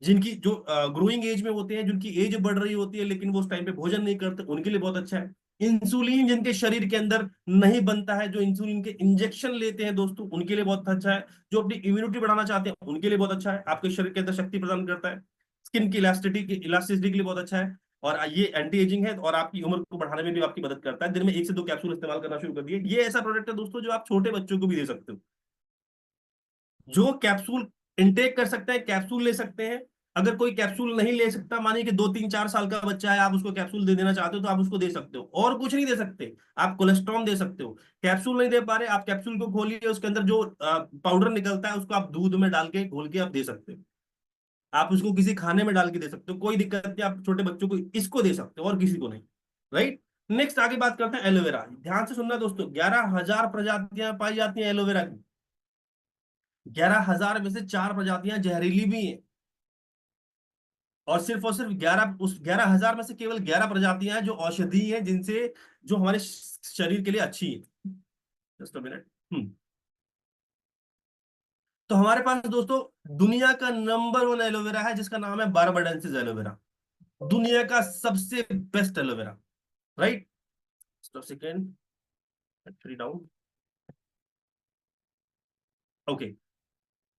जिनकी जो ग्रोइंग एज में होते हैं, जिनकी एज बढ़ रही होती है लेकिन वो उस टाइम पे भोजन नहीं करते, उनके लिए बहुत अच्छा है। इंसुलिन जिनके शरीर के अंदर नहीं बनता है, जो इंसुलिन के इंजेक्शन लेते हैं दोस्तों, उनके लिए बहुत अच्छा है। जो अपनी इम्यूनिटी बढ़ाना चाहते हैं उनके लिए बहुत अच्छा है, आपके शरीर के अंदर शक्ति प्रदान करता है। स्किन की इलास्टिसिटी के लिए बहुत अच्छा है, और ये एंटी एजिंग है और आपकी उम्र को बढ़ाने में भी आपकी मदद करता है। दिन में 1 से 2 कैप्सूल इस्तेमाल करना शुरू कर दिए। ये ऐसा प्रोडक्ट है दोस्तों जो आप छोटे बच्चों को भी दे सकते हो। जो कैप्सूल इनटेक कर सकते हैं कैप्सूल ले सकते हैं। अगर कोई कैप्सूल नहीं ले सकता, मानिए कि 2 3 4 साल का बच्चा है, आप उसको कैप्सूल दे देना चाहते हो तो आप उसको दे सकते हो, और कुछ नहीं दे सकते। आप कोलेस्ट्रॉल दे सकते हो। कैप्सूल नहीं दे पा रहे, आप कैप्सूल को खोलिए, उसके अंदर जो पाउडर निकलता है उसको आप दूध में डाल के घोल के आप दे सकते हो। आप उसको किसी खाने में डाल के दे सकते हो, कोई दिक्कत नहीं। आप छोटे बच्चों को इसको दे सकते हो और किसी को नहीं। राइट। नेक्स्ट आगे बात करते हैं एलोवेरा। ध्यान से सुनना दोस्तों, 11,000 प्रजातियां पाई जाती हैं एलोवेरा की। 11,000 में से 4 प्रजातियां जहरीली भी हैं। और सिर्फ 11,000 में से केवल 11 प्रजातियां हैं जो औषधीय हैं, जिनसे जो हमारे शरीर के लिए अच्छी है। Just a minute. तो हमारे पास दोस्तों दुनिया का नंबर 1 एलोवेरा है, जिसका नाम है बारबाडेंसिस एलोवेरा। दुनिया का सबसे best aloe vera. Right. Second. Three down. Okay.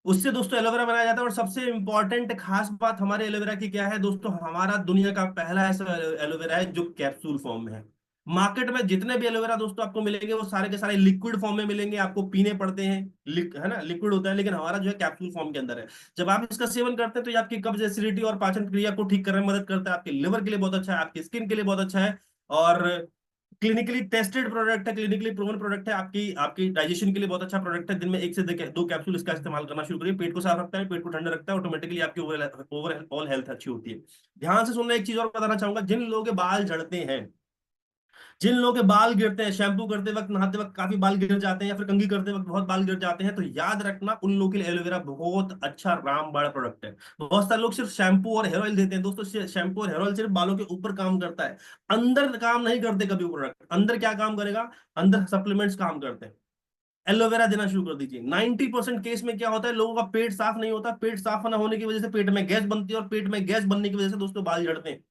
उससे दोस्तों एलोवेरा बनाया जाता है। और सबसे इंपॉर्टेंट खास बात हमारे एलोवेरा की क्या है दोस्तों, हमारा दुनिया का पहला ऐसा एलोवेरा है जो कैप्सूल फॉर्म में है। मार्केट में जितने भी एलोवेरा दोस्तों आपको मिलेंगे वो सारे के सारे लिक्विड फॉर्म में मिलेंगे, आपको पीने पड़ते हैं, है ना, लिक्विड होता है। लेकिन हमारा जो है कैप्सूल फॉर्म के अंदर है। जब आप इसका सेवन करते हैं तो ये आपकी कब्ज, एसिडिटी और पाचन क्रिया को ठीक करने में मदद करता है, आपके लिवर के लिए बहुत अच्छा है, आपकी स्किन के लिए बहुत अच्छा है। और क्लिनिकली टेस्टेड प्रोडक्ट है, क्लिनिकली प्रूवन प्रोडक्ट है, आपकी आपकी डाइजेशन के लिए बहुत अच्छा प्रोडक्ट है। दिन में 1 से 2 कैप्सूल इसका इस्तेमाल करना शुरू करिए। पेट को साफ रखता है, पेट को ठंडा रखता है, ऑटोमेटिकली आपकी ओवरऑल हेल्थ अच्छी होती है। ध्यान से सुनना, एक चीज और बताना चाहूंगा, जिन लोगों के बाल झड़ते हैं, जिन लोगों के बाल गिरते हैं, शैम्पू करते वक्त, नहाते वक्त काफी बाल गिर जाते हैं, या फिर कंघी करते वक्त बहुत बाल गिर जाते हैं, तो याद रखना उन लोगों के लिए एलोवेरा बहुत अच्छा रामबाण प्रोडक्ट है। बहुत सारे लोग सिर्फ शैम्पू और हेयर ऑयल देते हैं दोस्तों, शैम्पू और हेयर ऑयल सिर्फ बालों के ऊपर काम करता है, अंदर काम नहीं करते कभी वो प्रोडक्ट। अंदर क्या काम करेगा, अंदर सप्लीमेंट्स काम करते हैं। एलोवेरा देना शुरू कर दीजिए। 90% केस में क्या होता है, लोगों का पेट साफ नहीं होता, पेट साफ ना होने की वजह से पेट में गैस बनती है, और पेट में गैस बनने की वजह से दोस्तों बाल झड़ते हैं।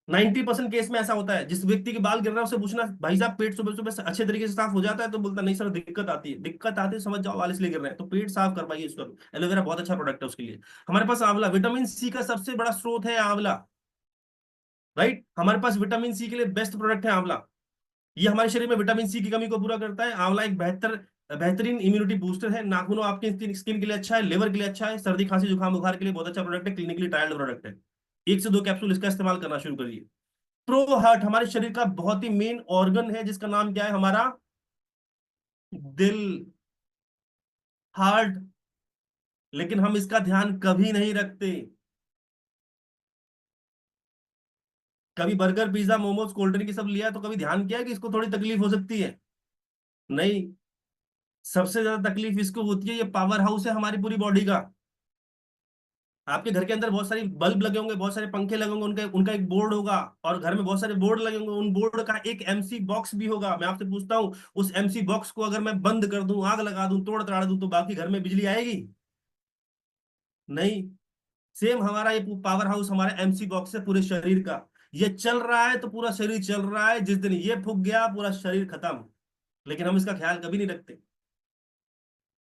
90% केस में ऐसा होता है। जिस व्यक्ति के बाल गिर रहा है उससे पूछना, भाई साहब पेट सुबह सुबह से अच्छे तरीके से साफ हो जाता है, तो बोलता नहीं सर दिक्कत आती है। दिक्कत आती है, समझ जाओ बाल इसलिए गिर रहे हैं। तो पेट साफ करवाइए इसको। एलोवेरा बहुत अच्छा प्रोडक्ट है उसके लिए। हमारे पास आंवला, विटामिन सी का सबसे बड़ा स्रोत है आंवला। राइट, हमारे पास विटामिन सी के लिए बेस्ट प्रोडक्ट है आंवला। ये हमारे शरीर में विटामिन सी की कमी को पूरा करता है। आंवला एक बेहतरीन इम्यूनिटी बूस्टर है। नाखूनों, आपके स्किन के लिए अच्छा है, लिवर के लिए अच्छा है, सर्दी खांसी जुकाम बुखार के लिए बहुत अच्छा प्रोडक्ट है, क्लिनिकली ट्रायल्ड प्रोडक्ट है। 1 से 2 कैप्सूल इसका इस्तेमाल करना शुरू करिए। प्रो हार्ट हमारे शरीर का बहुत ही मेन ऑर्गन है, जिसका नाम क्या है, हमारा दिल, हार्ट। लेकिन हम इसका ध्यान कभी नहीं रखते। कभी burger, pizza, momos, cold drink सब लिया तो कभी ध्यान किया कि इसको थोड़ी तकलीफ हो सकती है? नहीं। सबसे ज्यादा तकलीफ इसको होती है, ये पावर हाउस है हमारी पूरी बॉडी का। आपके घर के अंदर बहुत सारी बल्ब लगे होंगे, बहुत सारे पंखे लगे होंगे, उनका उनका एक बोर्ड होगा। और घर में बहुत सारे बोर्ड लगे होंगे, उन बोर्ड का एक एमसी बॉक्स भी होगा। मैं आपसे पूछता हूँ, उस एमसी बॉक्स को अगर मैं बंद कर दूं, आग लगा दूं, तोड़ तड़ा दूं, तो बाकी घर में बिजली आएगी? नहीं। सेम हमारा ये पावर हाउस हमारा एमसी बॉक्स है पूरे शरीर का। ये चल रहा है तो पूरा शरीर चल रहा है, जिस दिन ये फूक गया पूरा शरीर खत्म। लेकिन हम इसका ख्याल कभी नहीं रखते।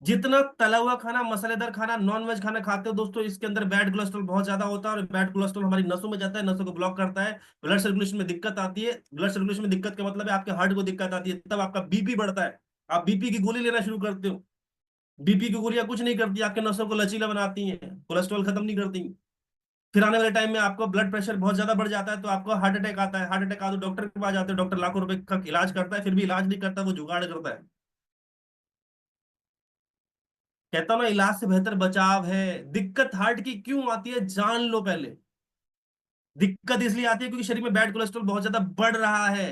जितना तला हुआ खाना, मसालेदार खाना, नॉन वेज खाना खाते हो दोस्तों, इसके अंदर बैड कोलेस्ट्रॉल बहुत ज्यादा होता है, और बैड कोलेस्ट्रॉल हमारी नसों में जाता है, नसों को ब्लॉक करता है। ब्लड सर्कुलेशन में दिक्कत आती है। ब्लड सर्कुलेशन में दिक्कत का मतलब है आपके हार्ट को दिक्कत आती है, तब आपका बीपी बढ़ता है। आप बीपी की गोली लेना शुरू करते हो। बीपी की गोलियां कुछ नहीं करती, आपके नसों को लचीला बनाती हैं, कोलेस्ट्रॉल खत्म नहीं करती। फिर आने वाले टाइम में आपको ब्लड प्रेशर बहुत ज्यादा बढ़ जाता है, तो आपको हार्ट अटैक आता है। हार्ट अटैक आता है तो डॉक्टर के पास जाते हैं, डॉक्टर लाखों रुपए का इलाज करता है, फिर भी इलाज नहीं करता, वो जुगाड़ करता है। कहता हूं ना, इलाज से बेहतर बचाव है। दिक्कत हार्ट की क्यों आती है, जान लो पहले। दिक्कत इसलिए आती है क्योंकि शरीर में बैड कोलेस्ट्रॉल बहुत ज्यादा बढ़ रहा है।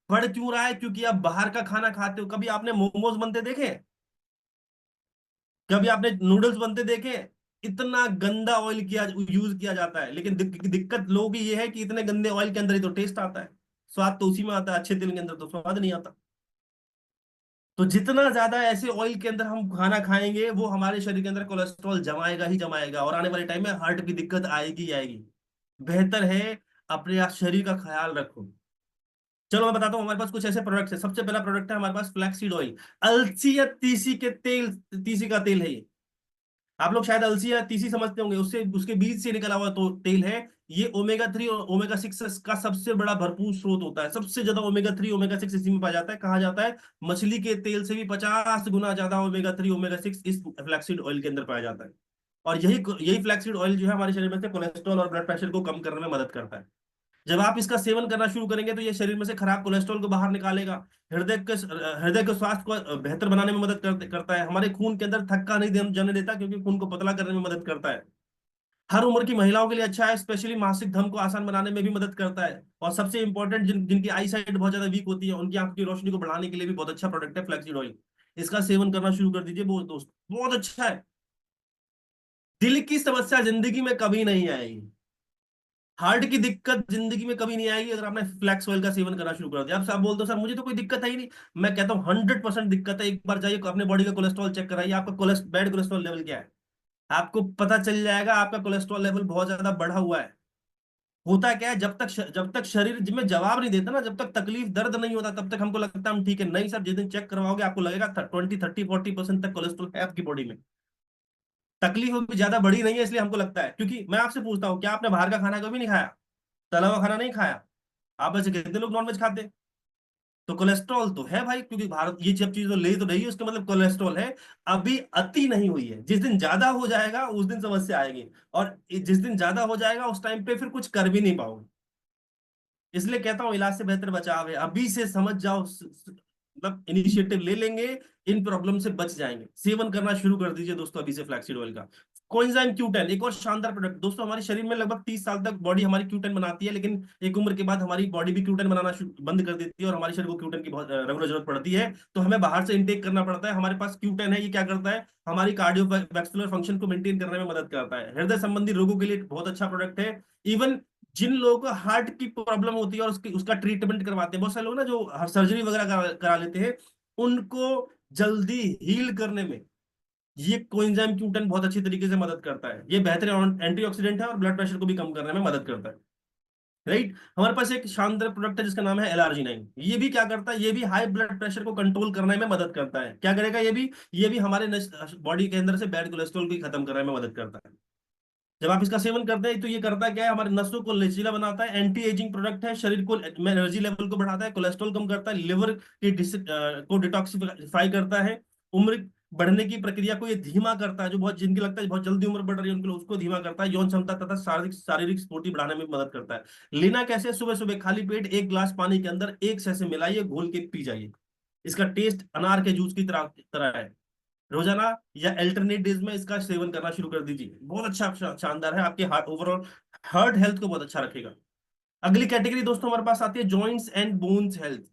बढ़ क्यों रहा है, क्योंकि आप बाहर का खाना खाते हो। कभी आपने मोमोज बनते देखे? कभी आपने नूडल्स बनते देखे? इतना गंदा ऑयल किया यूज किया जाता है। लेकिन दिक्कत लोगों की ये है कि इतने गंदे ऑयल के अंदर ही तो टेस्ट आता है, स्वाद तो उसी में आता है, अच्छे तेल के अंदर तो स्वाद नहीं आता। तो जितना ज्यादा ऐसे ऑयल के अंदर हम खाना खाएंगे, वो हमारे शरीर के अंदर कोलेस्ट्रॉल जमाएगा ही जमाएगा, और आने वाले टाइम में हार्ट की दिक्कत आएगी ही आएगी। बेहतर है अपने शरीर का ख्याल रखो। चलो मैं बताता हूँ, हमारे पास कुछ ऐसे प्रोडक्ट्स है। सबसे पहला प्रोडक्ट है हमारे पास फ्लैक्सीड ऑयल। अलसी या तीसी के तेल, तीसी का तेल है ये। आप लोग शायद अलसी या तीसी समझते होंगे, उससे उसके बीज से निकला हुआ तो तेल है। ये ओमेगा 3 और ओमेगा 6 का सबसे बड़ा भरपूर स्रोत होता है। सबसे ज्यादा ओमेगा 3 ओमेगा 6 इसी में पाया जाता है। कहा जाता है मछली के तेल से भी 50 गुना ज्यादा ओमेगा 3 ओमेगा 6 इस फ्लैक्सीड ऑयल के अंदर पाया जाता है। और यही यही फ्लैक्सीड ऑयल जो है हमारे शरीर में से कोलेस्ट्रॉल और ब्लड प्रेशर को कम करने में मदद करता है। जब आप इसका सेवन करना शुरू करेंगे तो ये शरीर में से खराब कोलेस्ट्रॉल को बाहर निकालेगा। हृदय के स्वास्थ्य को बेहतर बनाने में मदद करता है। हमारे खून के अंदर थक्का नहीं जमने देता, क्योंकि खून को पतला करने में मदद करता है। हर उम्र की महिलाओं के लिए अच्छा है, स्पेशली मासिक धर्म को आसान बनाने में भी मदद करता है। और सबसे इंपॉर्टेंट, जिनकी आई साइट बहुत ज्यादा वीक होती है, उनकी आंखों की रोशनी को बढ़ाने के लिए भी बहुत अच्छा प्रोडक्ट है फ्लैक्सीड ऑयल। इसका सेवन करना शुरू कर दीजिए वो दोस्त, बहुत अच्छा है। दिल की समस्या जिंदगी में कभी नहीं आएगी, हार्ट की दिक्कत जिंदगी में कभी नहीं आएगी अगर आपने फ्लैक्स ऑयल का सेवन करना शुरू कर दिया। अब आप बोलते हो सर मुझे तो कोई दिक्कत है ही नहीं, मैं कहता हूँ 100% दिक्कत है। एक बार जाइए अपने बॉडी का कोलेस्ट्रॉल चेक कराइए, आपका बैड कोलेस्ट्रॉल लेवल क्या है, आपको पता चल जाएगा आपका कोलेस्ट्रॉल लेवल बहुत ज्यादा बढ़ा हुआ है। होता क्या है, जब तक शरीर में जवाब नहीं देता ना, जब तक तकलीफ दर्द नहीं होता, तब तक हमको लगता है हम ठीक है। नहीं सर, जिस दिन चेक करवाओगे आपको लगेगा 20 30 40% तक कोलेस्ट्रॉल है आपकी बॉडी में। तकलीफ भी ज्यादा बड़ी नहीं है इसलिए हमको लगता है। क्योंकि मैं आपसे पूछता हूँ, क्या आपने बाहर का खाना कभी नहीं खाया, तला हुआ खाना नहीं खाया? आप में से कितने लोग नॉनवेज खाते हैं? तो कोलेस्ट्रॉल तो है भाई, क्योंकि भारत ये सब चीज तो ले तो रही है, उसका मतलब कोलेस्ट्रॉल है। अभी अति नहीं हुई है, जिस दिन ज्यादा हो जाएगा उस दिन समस्या आएगी। और जिस दिन ज्यादा हो जाएगा उस टाइम पे फिर कुछ कर भी नहीं पाओगे। इसलिए कहता हूं इलाज से बेहतर बचाव है। अभी से समझ जाओ, मतलब इनिशिएटिव ले लेंगे, इन प्रॉब्लम से बच जाएंगे। सेवन करना शुरू कर दीजिए दोस्तों अभी से फ्लैक्सीड ऑयल का। कोएंजाइम Q10 एक और शानदार प्रोडक्ट दोस्तों। हमारे शरीर में लगभग 30 साल तक बॉडी हमारी Q10 बनाती है, लेकिन एक उम्र के बाद हमारी बॉडी भी Q10 बनाना बंद कर देती है और हमारे शरीर को Q10 की बहुत रेगुलर जरूरत पड़ती है। तो हमें बाहर से इनटेक करना पड़ता है। हमारे पास Q10 है, ये क्या करता है, हमारी कार्डियोवैस्कुलर फंक्शन को मेंटेन करने में मदद करता है। हृदय संबंधी रोगों के लिए बहुत अच्छा प्रोडक्ट है। इवन जिन लोगों को हार्ट की प्रॉब्लम होती है और उसका ट्रीटमेंट करवाते हैं, बहुत सारे लोग ना जो सर्जरी वगैरह करा लेते हैं, उनको जल्दी हील करने में ये कोएंजाइम Q10 बहुत अच्छी तरीके से मदद करता है। ये बेहतर एंटीऑक्सीडेंट है और ब्लड प्रेशर को भी कम करने में मदद करता है। राइट, हमारे पास एक शानदार प्रोडक्ट है जिसका नाम है LRG9। ये भी क्या करता है, ये भी हाई ब्लड प्रेशर को कंट्रोल करने में मदद करता है। क्या करेगा ये भी हमारे बॉडी के अंदर से बैड कोलेस्ट्रॉल को खत्म करने में मदद करता है। जब आप इसका सेवन करते हैं तो ये करता क्या है, हमारे नसों को लचीला बनाता है, एंटी एजिंग प्रोडक्ट है, शरीर को में एनर्जी लेवल को बढ़ाता है, कोलेस्ट्रॉल कम करता है, लिवर की को डिटॉक्सिफाई करता है, उम्र बढ़ने की प्रक्रिया को ये धीमा करता है। जो बहुत जिनकी लगता है बहुत जल्दी उम्र बढ़ रही है उनके लिए, उसको धीमा करता है। यौन क्षमता तथा शारीरिक शारीरिक स्फूर्ति बढ़ाने में मदद करता है। लेना कैसे, सुबह सुबह खाली पेट 1 गिलास पानी के अंदर 1 से मिलाइए, घोल के पी जाइए। इसका टेस्ट अनार के जूस की तरह तरह है। रोजाना या अल्टरनेट डेज में इसका सेवन करना शुरू कर दीजिए। बहुत अच्छा शानदार है, आपके हार्ट ओवरऑल हार्ट हेल्थ को बहुत अच्छा रखेगा। अगली कैटेगरी दोस्तों हमारे पास आती है जॉइंट्स एंड बोन्स हेल्थ।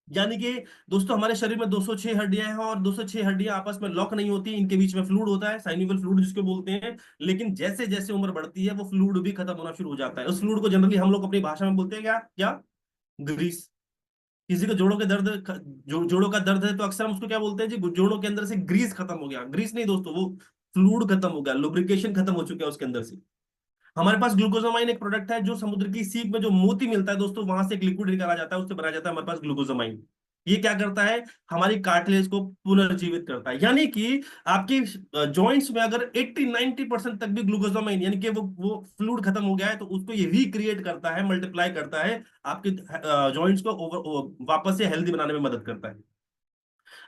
यानी कि दोस्तों हमारे शरीर में 206 हड्डियां हैं और 206 हड्डियां आपस में लॉक नहीं होती, इनके बीच में फ्लूइड होता है, साइनोवियल फ्लूइड जिसको बोलते हैं। लेकिन जैसे जैसे उम्र बढ़ती है वो फ्लूइड भी खत्म होना शुरू हो जाता है। उस फ्लूइड को जनरली हम लोग अपनी भाषा में बोलते हैं क्या क्या, ग्रीस। किसी को जोड़ों के दर्द, जोड़ों का दर्द है तो अक्सर हम उसको क्या बोलते हैं जी, जोड़ों के अंदर से ग्रीस खत्म हो गया। ग्रीस नहीं दोस्तों, वो फ्लूइड खत्म हो गया, लुब्रिकेशन खत्म हो चुका है उसके अंदर से। हमारे पास ग्लूकोजामाइन एक प्रोडक्ट है, जो समुद्र की सीप में जो मोती मिलता है दोस्तों, वहां से एक लिक्विड निकाला जाता है, उससे बनाया जाता है हमारे पास ग्लूकोजामाइन। ये क्या करता है, हमारी कार्टिलेज को पुनर्जीवित करता है। यानी कि आपकी जॉइंट्स में अगर 80 90% तक भी ग्लूकोजामाइन यानी कि वो फ्लूइड खत्म हो गया है, तो उसको ये रिक्रिएट करता है, मल्टीप्लाई करता है, आपके जॉइंट्स को वापस से हेल्दी बनाने में मदद करता है।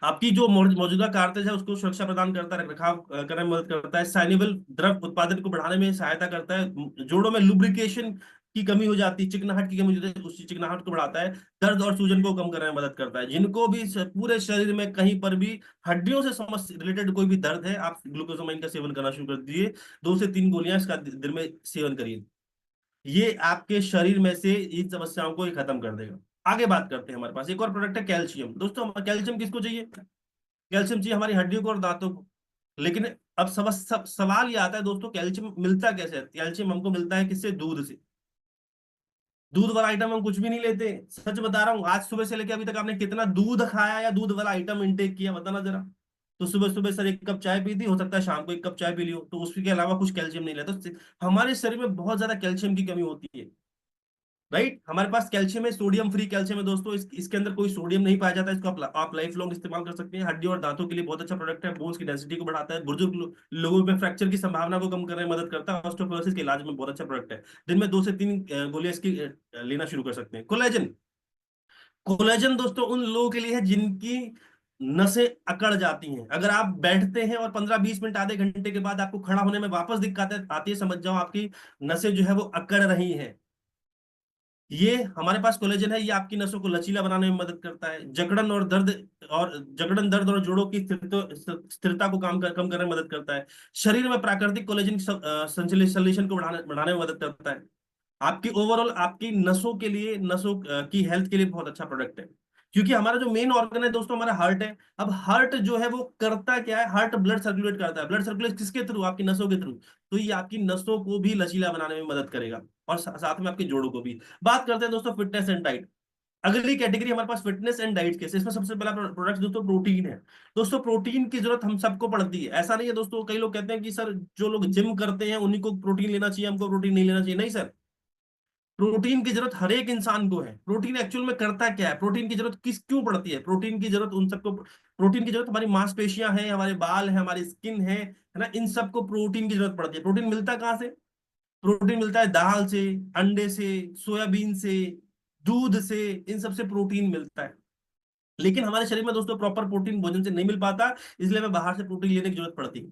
आपकी जो मौजूदा कार्टेज है उसको सुरक्षा प्रदान करता है, रखरखाव करने में मदद करता है, साइनेबल द्रव उत्पादन को बढ़ाने में सहायता करता है, जोड़ों में लुब्रिकेशन की कमी हो जाती है, चिकनाहट की कमी हो जाती है, उस चिकनाहट को बढ़ाता है, दर्द और सूजन को कम करने में मदद करता है। जिनको भी पूरे शरीर में कहीं पर भी हड्डियों से समस्या रिलेटेड कोई भी दर्द है, आप ग्लूकोसामाइन का सेवन करना शुरू कर दीजिए। 2 से 3 गोलियां इसका दिन में सेवन करिए, ये आपके शरीर में से इन समस्याओं को ही खत्म कर देगा। आगे बात करते हैं, हमारे पास एक और प्रोडक्ट है कैल्शियम। दोस्तों कैल्शियम किसको चाहिए, कैल्शियम चाहिए हमारी हड्डियों को और दांतों को। लेकिन अब सवाल ये आता है दोस्तों, कैल्शियम मिलता कैसे है? कैल्शियम हमको मिलता है किससे, दूध से। दूध वाला आइटम हम कुछ भी नहीं लेते, सच बता रहा हूँ। आज सुबह से लेकर अभी तक आपने कितना दूध खाया या दूध वाला आइटम इंटेक किया, बताना जरा। तो सुबह सुबह सर 1 कप चाय पी दी, हो सकता है शाम को 1 कप चाय पी लियो, तो उसके अलावा कुछ कैल्शियम नहीं लेता। तो हमारे शरीर में बहुत ज्यादा कैल्शियम की कमी होती है। राइट, हमारे पास कैल्शियम है, सोडियम फ्री कैल्शियम है दोस्तों। इसके अंदर कोई सोडियम नहीं पाया जाता। इसको आप लाइफ लॉन्ग इस्तेमाल कर सकते हैं। हड्डी और दांतों के लिए बहुत अच्छा प्रोडक्ट है। बोन्स की डेंसिटी को बढ़ाता है, बुजुर्ग लोगों में फ्रैक्चर की संभावना को कम करने में मदद करता है, ऑस्टियोपोरोसिस के इलाज में बहुत अच्छा प्रोडक्ट है। दिन में 2 से 3 गोलियां इसकी लेना शुरू कर सकते हैं। कोलेजन, कोलेजन दोस्तों उन लोगों के लिए है जिनकी नसें अकड़ जाती हैं। अगर आप बैठते हैं और 15 20 मिनट आधे घंटे के बाद आपको खड़ा होने में वापस दिक्कत आती है, समझ जाओ आपकी नसें जो है वो अकड़ रही हैं। ये हमारे पास कोलेजन है, ये आपकी नसों को लचीला बनाने में मदद करता है। जकड़न दर्द और जोड़ों की स्थिरता को कम करने में मदद करता है। शरीर में प्राकृतिक कोलेजन संश्लेषण को बढ़ाने बढ़ाने में मदद करता है। आपकी ओवरऑल आपकी नसों के लिए, नसों की हेल्थ के लिए बहुत अच्छा प्रोडक्ट है। क्योंकि हमारा जो मेन ऑर्गन है दोस्तों हमारा हार्ट है। अब हार्ट जो है वो करता क्या है, हार्ट ब्लड सर्कुलेट करता है। ब्लड सर्कुलेट किसके थ्रू, आपकी नसों के थ्रू। तो ये आपकी नसों को भी लचीला बनाने में मदद करेगा, और साथ में आपके जोड़ों को भी। बात करते हैं दोस्तों फिटनेस एंड डाइट। अगली कैटेगरी हमारे पास फिटनेस एंड डाइट के, इसमें सबसे पहला प्रोडक्ट दोस्तों प्रोटीन है। दोस्तों प्रोटीन की जरूरत हम सबको पड़ती है, ऐसा नहीं है दोस्तों। कई लोग कहते हैं कि सर जो लोग जिम करते हैं उन्हीं को प्रोटीन लेना चाहिए, हमको प्रोटीन नहीं लेना चाहिए। नहीं सर, प्रोटीन की जरूरत हर एक इंसान को है। प्रोटीन एक्चुअल में करता क्या है, प्रोटीन की जरूरत किस क्यों पड़ती है, प्रोटीन की जरूरत उन सबको, प्रोटीन की जरूरत हमारी मांसपेशियां हैं, हमारे बाल हैं, हमारी स्किन है ना, इन सबको प्रोटीन की जरूरत पड़ती है। प्रोटीन मिलता कहाँ से, प्रोटीन मिलता है दाल से, अंडे से, सोयाबीन से, दूध से, इन सबसे प्रोटीन मिलता है। लेकिन हमारे शरीर में दोस्तों प्रॉपर प्रोटीन भोजन से नहीं मिल पाता, इसलिए हमें बाहर से प्रोटीन लेने की जरूरत पड़ती है।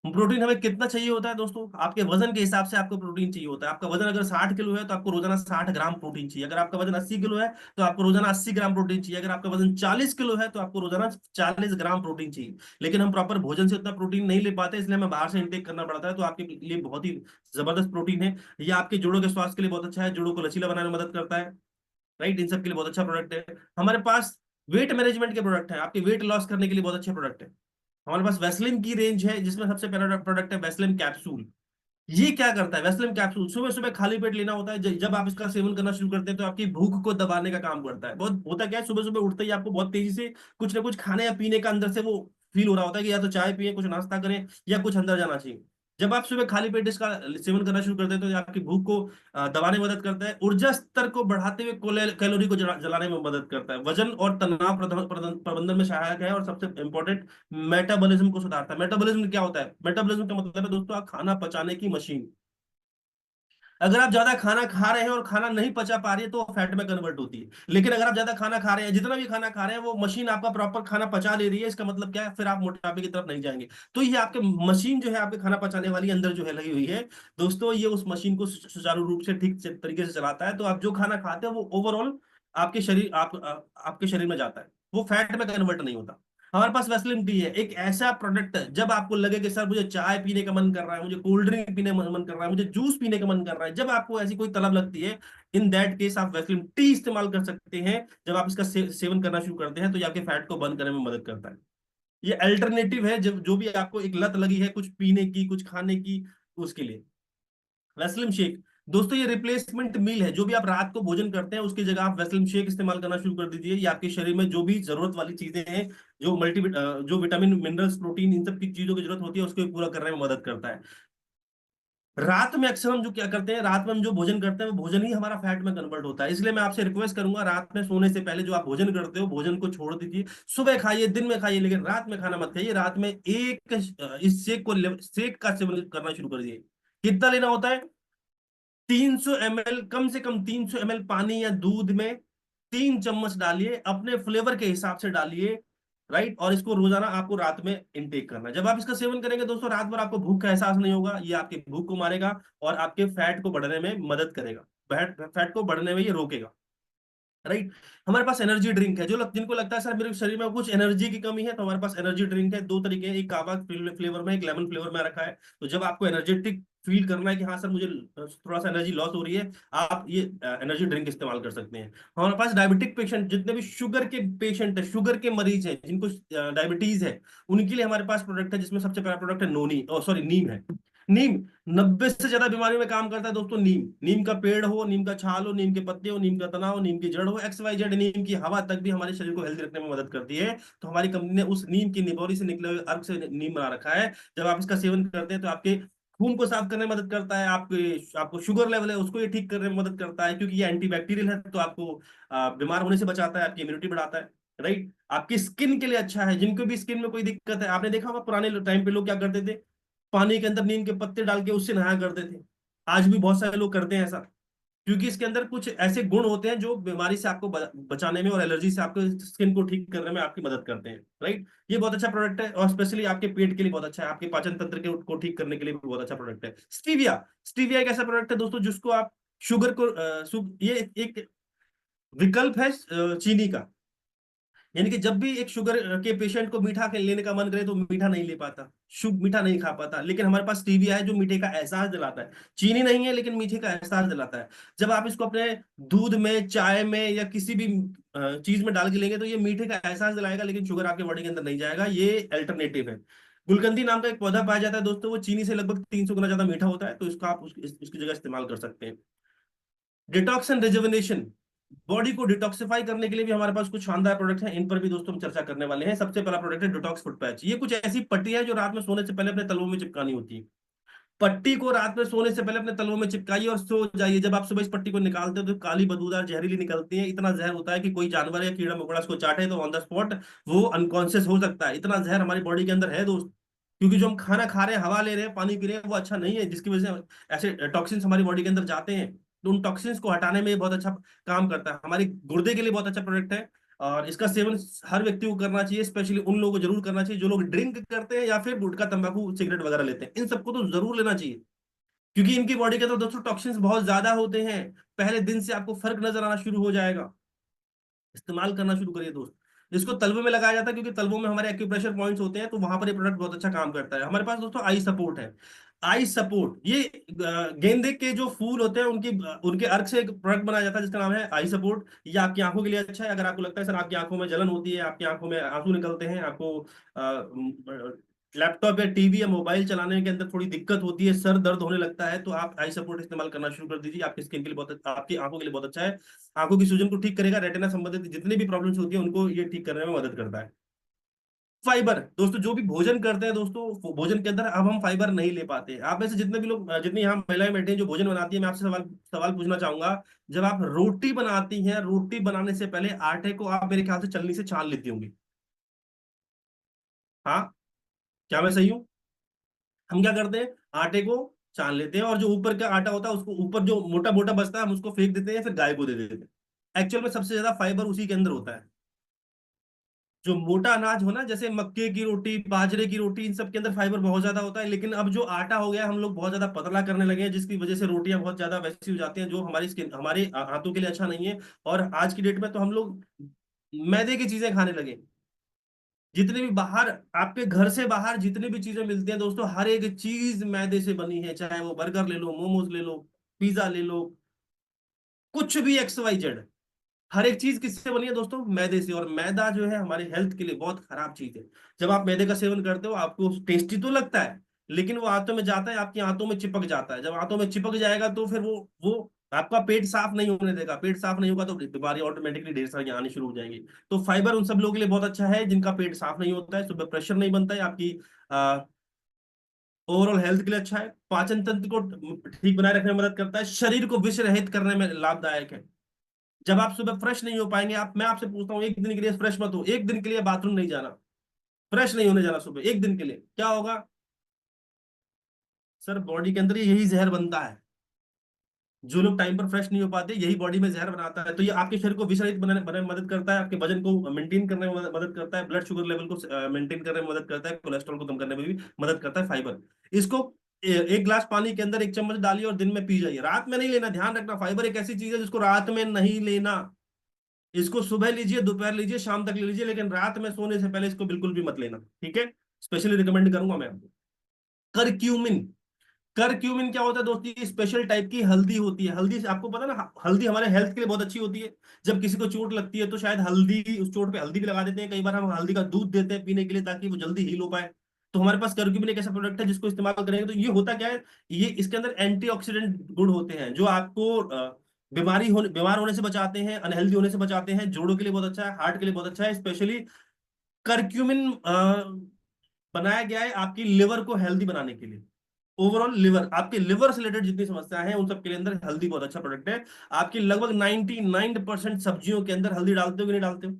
प्रोटीन हमें कितना चाहिए होता है दोस्तों, आपके वजन के हिसाब से आपको प्रोटीन चाहिए होता है। आपका वजन अगर 60 किलो है तो आपको रोजाना 60 ग्राम प्रोटीन चाहिए। अगर आपका वजन 80 किलो है तो आपको रोजाना 80 ग्राम प्रोटीन चाहिए। अगर आपका वजन 40 किलो है तो आपको रोजाना 40 ग्राम प्रोटीन चाहिए। लेकिन हम प्रॉपर भोजन से उतना प्रोटीन नहीं ले पाते, इसलिए हमें बाहर से इंटेक करना पड़ता है। तो आपके लिए बहुत ही जबरदस्त प्रोटीन है। ये आपके जोड़ों के स्वास्थ्य के लिए बहुत अच्छा है, जोड़ों को लचीला बनाने में मदद करता है। राइट, इन सब के लिए बहुत अच्छा प्रोडक्ट है। हमारे पास वेट मैनेजमेंट के प्रोडक्ट है, आपके वेट लॉस करने के लिए बहुत अच्छे प्रोडक्ट है। हमारे पास वैसलिन की रेंज है, जिसमें सबसे पहला प्रोडक्ट है वैसलिन कैप्सूल। ये क्या करता है वैसलिन कैप्सूल, सुबह सुबह खाली पेट लेना होता है। जब आप इसका सेवन करना शुरू करते हैं तो आपकी भूख को दबाने का काम करता है। बहुत होता क्या है, सुबह सुबह उठते ही आपको बहुत तेजी से कुछ ना कुछ खाने या पीने का अंदर से वो फील हो रहा होता है कि या तो चाय पिए, कुछ नाश्ता करें, या कुछ अंदर जाना चाहिए। जब आप सुबह खाली पेट इसका सेवन करना शुरू करते हैं तो ये आपकी भूख को दबाने में मदद करता है। ऊर्जा स्तर को बढ़ाते हुए कैलोरी को जलाने में मदद करता है। वजन और तनाव प्रबंधन में सहायक है, और सबसे इंपॉर्टेंट मेटाबॉलिज्म को सुधारता है। मेटाबॉलिज्म क्या होता है, मेटाबॉलिज्म का मतलब है दोस्तों आप खाना पचाने की मशीन। अगर आप ज्यादा खाना खा रहे हैं और खाना नहीं पचा पा रही है तो वो फैट में कन्वर्ट होती है। लेकिन अगर आप ज्यादा खाना खा रहे हैं, जितना भी खाना खा रहे हैं वो मशीन आपका प्रॉपर खाना पचा ले रही है, इसका मतलब क्या है, फिर आप मोटापे की तरफ नहीं जाएंगे। तो ये आपके मशीन जो है आपके खाना पचाने वाली अंदर जो है लगी हुई है दोस्तों, ये उस मशीन को सुचारू रूप से ठीक से तरीके से चलाता है। तो आप जो खाना खाते हैं वो ओवरऑल आपके शरीर आपके शरीर में जाता है, वो फैट में कन्वर्ट नहीं होता। हमारे पास वेस्लिन टी है, एक ऐसा प्रोडक्ट है जब आपको लगे कि सर मुझे चाय पीने का मन कर रहा है, मुझे कोल्ड ड्रिंक पीने का मन कर रहा है, मुझे जूस पीने का मन कर रहा है, जब आपको ऐसी कोई तलब लगती है, इन दैट केस आप वेस्लिन टी इस्तेमाल कर सकते हैं। जब आप इसका सेवन करना शुरू करते हैं तो ये आपके फैट को बंद करने में मदद करता है। ये अल्टरनेटिव है जब जो भी आपको एक लत लगी है कुछ पीने की, कुछ खाने की, उसके लिए वेस्लिम शेक। दोस्तों ये रिप्लेसमेंट मील है, जो भी आप रात को भोजन करते हैं उसकी जगह आप वेस्लिम शेक इस्तेमाल करना शुरू कर दीजिए। ये आपके शरीर में जो भी जरूरत वाली चीजें हैं, जो विटामिन मिनरल्स प्रोटीन इन सब की चीजों की जरूरत होती है उसको पूरा करने में मदद करता है। रात में अक्सर हम जो क्या करते हैं, रात में हम जो भोजन करते हैं वो भोजन ही हमारा फैट में कन्वर्ट होता है। इसलिए मैं आपसे रिक्वेस्ट करूंगा, रात में सोने से पहले जो आप भोजन करते हो भोजन को छोड़ दीजिए। सुबह खाइए, दिन में खाइए, लेकिन रात में खाना मत खाइए। रात में इस शेक का सेवन करना शुरू कर दिए। कितना लेना होता है, 300 ml, कम से कम 300 ml पानी या दूध में 3 चम्मच डालिए, अपने फ्लेवर के हिसाब से डालिए। राइट, और इसको रोजाना आपको रात में इंटेक करना है। जब आप इसका सेवन करेंगे दोस्तों रात भर आपको भूख का एहसास नहीं होगा, ये आपकी भूख को मारेगा और आपके फैट को बढ़ने में मदद करेगा। फैट को बढ़ने में ये रोकेगा। राइट, हमारे पास एनर्जी ड्रिंक है। जिनको लगता है सर मेरे शरीर में कुछ एनर्जी की कमी है, तो हमारे पास एनर्जी ड्रिंक है। दो तरीके हैं, एक कावा फ्लेवर में, एक लेमन फ्लेवर में रखा है। तो जब आपको एनर्जेटिक फील करना है कि हाँ सर मुझे थोड़ा सा एनर्जी लॉस हो रही है, आप ये एनर्जी ड्रिंक इस्तेमाल कर सकते हैं। हमारे पास डायबिटिक पेशेंट, जितने भी शुगर के पेशेंट है, शुगर के मरीज हैं, जिनको डायबिटीज है, उनके लिए हमारे पास प्रोडक्ट है, जिसमें सबसे पहला प्रोडक्ट है नोनी, सॉरी नीम है। नीम 90 से ज्यादा बीमारियों में काम करता है दोस्तों। नीम, नीम का पेड़ हो, नीम का छाल हो, नीम के पत्ते हो, नीम का तना हो, नीम की जड़ हो, XYZ, नीम की हवा तक भी हमारे शरीर को हेल्दी रखने में मदद करती है। तो हमारी कंपनी ने उस नीम की निबोरी से निकले हुए अर्क से नीम बना रखा है। जब आप इसका सेवन करते हैं तो आपके खून को साफ करने में मदद करता है। आपके आपको शुगर लेवल है उसको ये ठीक करने में मदद करता है, क्योंकि ये एंटीबैक्टीरियल है, तो आपको बीमार होने से बचाता है, आपकी इम्यूनिटी बढ़ाता है। राइट, आपकी स्किन के लिए अच्छा है। जिनको भी स्किन में कोई दिक्कत है, आपने देखा होगा पुराने टाइम पे लोग क्या करते थे, पानी के अंदर नीम के पत्ते डाल के उससे नहाया करते थे। आज भी बहुत सारे लोग करते हैं ऐसा, क्योंकि इसके अंदर कुछ ऐसे गुण होते हैं जो बीमारी से आपको बचाने में और एलर्जी से आपको स्किन को ठीक करने में आपकी मदद करते हैं। राइट, ये बहुत अच्छा प्रोडक्ट है, और स्पेशली आपके पेट के लिए बहुत अच्छा है, आपके पाचन तंत्र के को ठीक करने के लिए भी बहुत अच्छा प्रोडक्ट है। स्टीविया, स्टीविया एक ऐसा प्रोडक्ट है दोस्तों जिसको आप शुगर को ये एक विकल्प है चीनी का। यानी कि जब भी एक शुगर के पेशेंट को मीठा के लेने का मन करे तो मीठा नहीं ले पाता, शुभ मीठा नहीं खा पाता, लेकिन हमारे पास स्टीविया है जो मीठे का एहसास दिलाता है। चीनी नहीं है लेकिन मीठे का एहसास दिलाता है। जब आप इसको अपने दूध में, चाय में या किसी भी चीज में डाल के लेंगे तो ये मीठे का एहसास दिलाएगा, लेकिन शुगर आपके बॉडी के अंदर नहीं जाएगा। ये अल्टरनेटिव है। गुलकंदी नाम का एक पौधा पाया जाता है दोस्तों, वो चीनी से लगभग 300 गुना ज्यादा मीठा होता है, तो इसको आप उसकी जगह इस्तेमाल कर सकते हैं। डिटॉक्स एंड रिजुविनेशन, बॉडी को डिटॉक्सिफाई करने के लिए भी हमारे पास कुछ शानदार प्रोडक्ट हैं, इन पर भी दोस्तों हम चर्चा करने वाले हैं। सबसे पहला प्रोडक्ट है डिटॉक्स फुट पैच। ये कुछ ऐसी पट्टी है जो रात में सोने से पहले अपने तलवों में चिपकानी होती है। पट्टी को रात में सोने से पहले अपने तलवों में चिपकाइए और सो जाइए। जब आप सुबह इस पट्टी को निकालते हो तो काली बदबूदार जहरीली निकलती है। इतना जहर होता है कि कोई जानवर या कीड़ा मकोड़ा इसको चाटे तो ऑन द स्पॉट वो अनकॉन्शियस हो सकता है। इतना जहर हमारी बॉडी के अंदर है दोस्त, क्योंकि जो हम खाना खा रहे हैं, हवा ले रहे हैं, पानी पी रहे हैं, वो अच्छा नहीं है, जिसकी वजह से ऐसे टॉक्सिन्स हमारी बॉडी के अंदर जाते हैं। तो उन टॉक्सिन्स को हटाने में ये बहुत अच्छा काम करता है। हमारे गुर्दे के लिए बहुत अच्छा प्रोडक्ट है, और इसका सेवन हर व्यक्ति को करना चाहिए। स्पेशली उन लोगों को जरूर करना चाहिए जो लोग ड्रिंक करते हैं या फिर गुटखा तंबाकू सिगरेट वगैरह लेते हैं। इन सबको तो जरूर लेना चाहिए, क्योंकि इनकी बॉडी के अंदर दोस्तों टॉक्सिन्स बहुत ज्यादा होते हैं। पहले दिन से आपको फर्क नजर आना शुरू हो जाएगा। इस्तेमाल करना शुरू करिए दोस्त। इसको तलवे में लगाया जाता है, क्योंकि तलवों में हमारे एक्यूप्रेशर पॉइंट्स होते हैं, तो वहां पर ये प्रोडक्ट बहुत अच्छा काम करता है। हमारे पास दोस्तों आई सपोर्ट है। आई सपोर्ट ये गेंदे के जो फूल होते हैं उनकी उनके अर्क से एक प्रोडक्ट बनाया जाता है जिसका नाम है आई सपोर्ट। ये आपकी आंखों के लिए अच्छा है। अगर आपको लगता है सर आपकी आंखों में जलन होती है, आपकी आंखों में आंसू निकलते हैं, आपको लैपटॉप या टीवी या मोबाइल चलाने के अंदर थोड़ी दिक्कत होती है, सर दर्द होने लगता है, तो आप आई सपोर्ट इस्तेमाल करना शुरू कर दीजिए। आपकी स्किन के लिए बहुत, आपकी आंखों के लिए बहुत अच्छा है। आंखों की सूजन को ठीक करेगा, रेटिना संबंधित जितनी भी प्रॉब्लम्स होती है उनको ये ठीक करने में मदद करता है। फाइबर दोस्तों, जो भी भोजन करते हैं दोस्तों, भोजन के अंदर अब हम फाइबर नहीं ले पाते। आप में से जितने भी लोग, जितनी यहाँ महिलाएं बैठे हैं जो भोजन बनाती है, मैं आपसे सवाल सवाल पूछना चाहूंगा। जब आप रोटी बनाती हैं, रोटी बनाने से पहले आटे को आप मेरे ख्याल से छलनी से छान लेती होंगी। हाँ, क्या मैं सही हूँ? हम क्या करते हैं, आटे को छान लेते हैं, और जो ऊपर का आटा होता है उसको, ऊपर जो मोटा मोटा बचता है हम उसको फेंक देते हैं, फिर गाय को दे देते हैं। एक्चुअल में सबसे ज्यादा फाइबर उसी के अंदर होता है। जो मोटा अनाज हो ना, जैसे मक्के की रोटी, बाजरे की रोटी, इन सब के अंदर फाइबर बहुत ज्यादा होता है। लेकिन अब जो आटा हो गया, हम लोग बहुत ज्यादा पतला करने लगे हैं, जिसकी वजह से रोटियां बहुत ज्यादा वैसी हो जाती हैं जो हमारी स्किन, हमारे हाथों के लिए अच्छा नहीं है। और आज की डेट में तो हम लोग मैदे की चीजें खाने लगे। जितने भी बाहर, आपके घर से बाहर जितनी भी चीजें मिलती हैं दोस्तों, हर एक चीज मैदे से बनी है। चाहे वो बर्गर ले लो, मोमोज ले लो, पिज्जा ले लो, कुछ भी एक्स वाई जेड, हर एक चीज किससे बनी है दोस्तों? मैदे से। और मैदा जो है हमारे हेल्थ के लिए बहुत खराब चीज है। जब आप मैदे का सेवन करते हो, आपको टेस्टी तो लगता है, लेकिन वो आंतों में जाता है, आपकी आंतों में चिपक जाता है। जब आंतों में चिपक जाएगा तो फिर वो आपका पेट साफ नहीं होने देगा। पेट साफ नहीं होगा तो बीमारी ऑटोमेटिकली ढेर सारी आनी शुरू हो जाएंगी। तो फाइबर उन सब लोगों के लिए बहुत अच्छा है जिनका पेट साफ नहीं होता है, सुबह प्रेशर नहीं बनता है, आपकी ओवरऑल हेल्थ के लिए अच्छा है। पाचन तंत्र को ठीक बनाए रखने में मदद करता है, शरीर को विष रहित करने में लाभदायक है। जब आप सुबह फ्रेश नहीं हो पाएंगे, आप, मैं आपसे पूछता हूँ, एक दिन के लिए फ्रेश मत हो, एक दिन के लिए बाथरूम नहीं जाना, फ्रेश नहीं होने जाना सुबह एक दिन के लिए, क्या होगा? सर बॉडी के अंदर यही जहर बनता है। जो लोग टाइम पर फ्रेश नहीं हो पाते, यही बॉडी में जहर बनाता है। तो ये आपके शरीर को विषरहित बनाने में मदद करता है, आपके वजन को मेंटेन करने में मदद करता है, ब्लड शुगर लेवल को मेंटेन करने में मदद करता है, कोलेस्ट्रॉल को कम करने में भी मदद करता है फाइबर। इसको एक गिलास पानी के अंदर एक चम्मच डालिए और दिन में पी जाइए। रात में नहीं लेना, ध्यान रखना, फाइबर एक ऐसी चीज है जिसको रात में नहीं लेना। इसको सुबह लीजिए, दोपहर लीजिए, शाम तक ले लीजिए, लेकिन रात में सोने से पहले इसको बिल्कुल भी मत लेना, ठीक है? स्पेशली रिकमेंड करूंगा मैं आपको। करक्यूमिन, करक्यूमिन क्या होता है दोस्तों? ये स्पेशल टाइप की हल्दी होती है। हल्दी से आपको पता है ना, हल्दी हमारे हेल्थ के लिए बहुत अच्छी होती है। जब किसी को चोट लगती है तो शायद हल्दी, उस चोट पे हल्दी भी लगा देते हैं। कई बार हम हल्दी का दूध देते हैं पीने के लिए ताकि वो जल्दी हील हो पाए। तो हमारे पास करक्यूमिन एक ऐसा प्रोडक्ट है जिसको इस्तेमाल करेंगे तो ये होता क्या है, ये इसके अंदर एंटीऑक्सीडेंट गुण होते हैं जो आपको बीमार होने से बचाते हैं, अनहेल्दी होने से बचाते हैं। जोड़ों के लिए बहुत अच्छा है, हार्ट के लिए बहुत अच्छा है। स्पेशली करक्यूमिन बनाया गया है आपकी लिवर को हेल्दी बनाने के लिए। ओवरऑल लिवर, आपके लिवर से रिलेटेड जितनी समस्याएं हैं उन सब के लिए अंदर हल्दी बहुत अच्छा प्रोडक्ट है। आपकी लगभग 99% सब्जियों के अंदर हल्दी डालते हो कि नहीं डालते हो?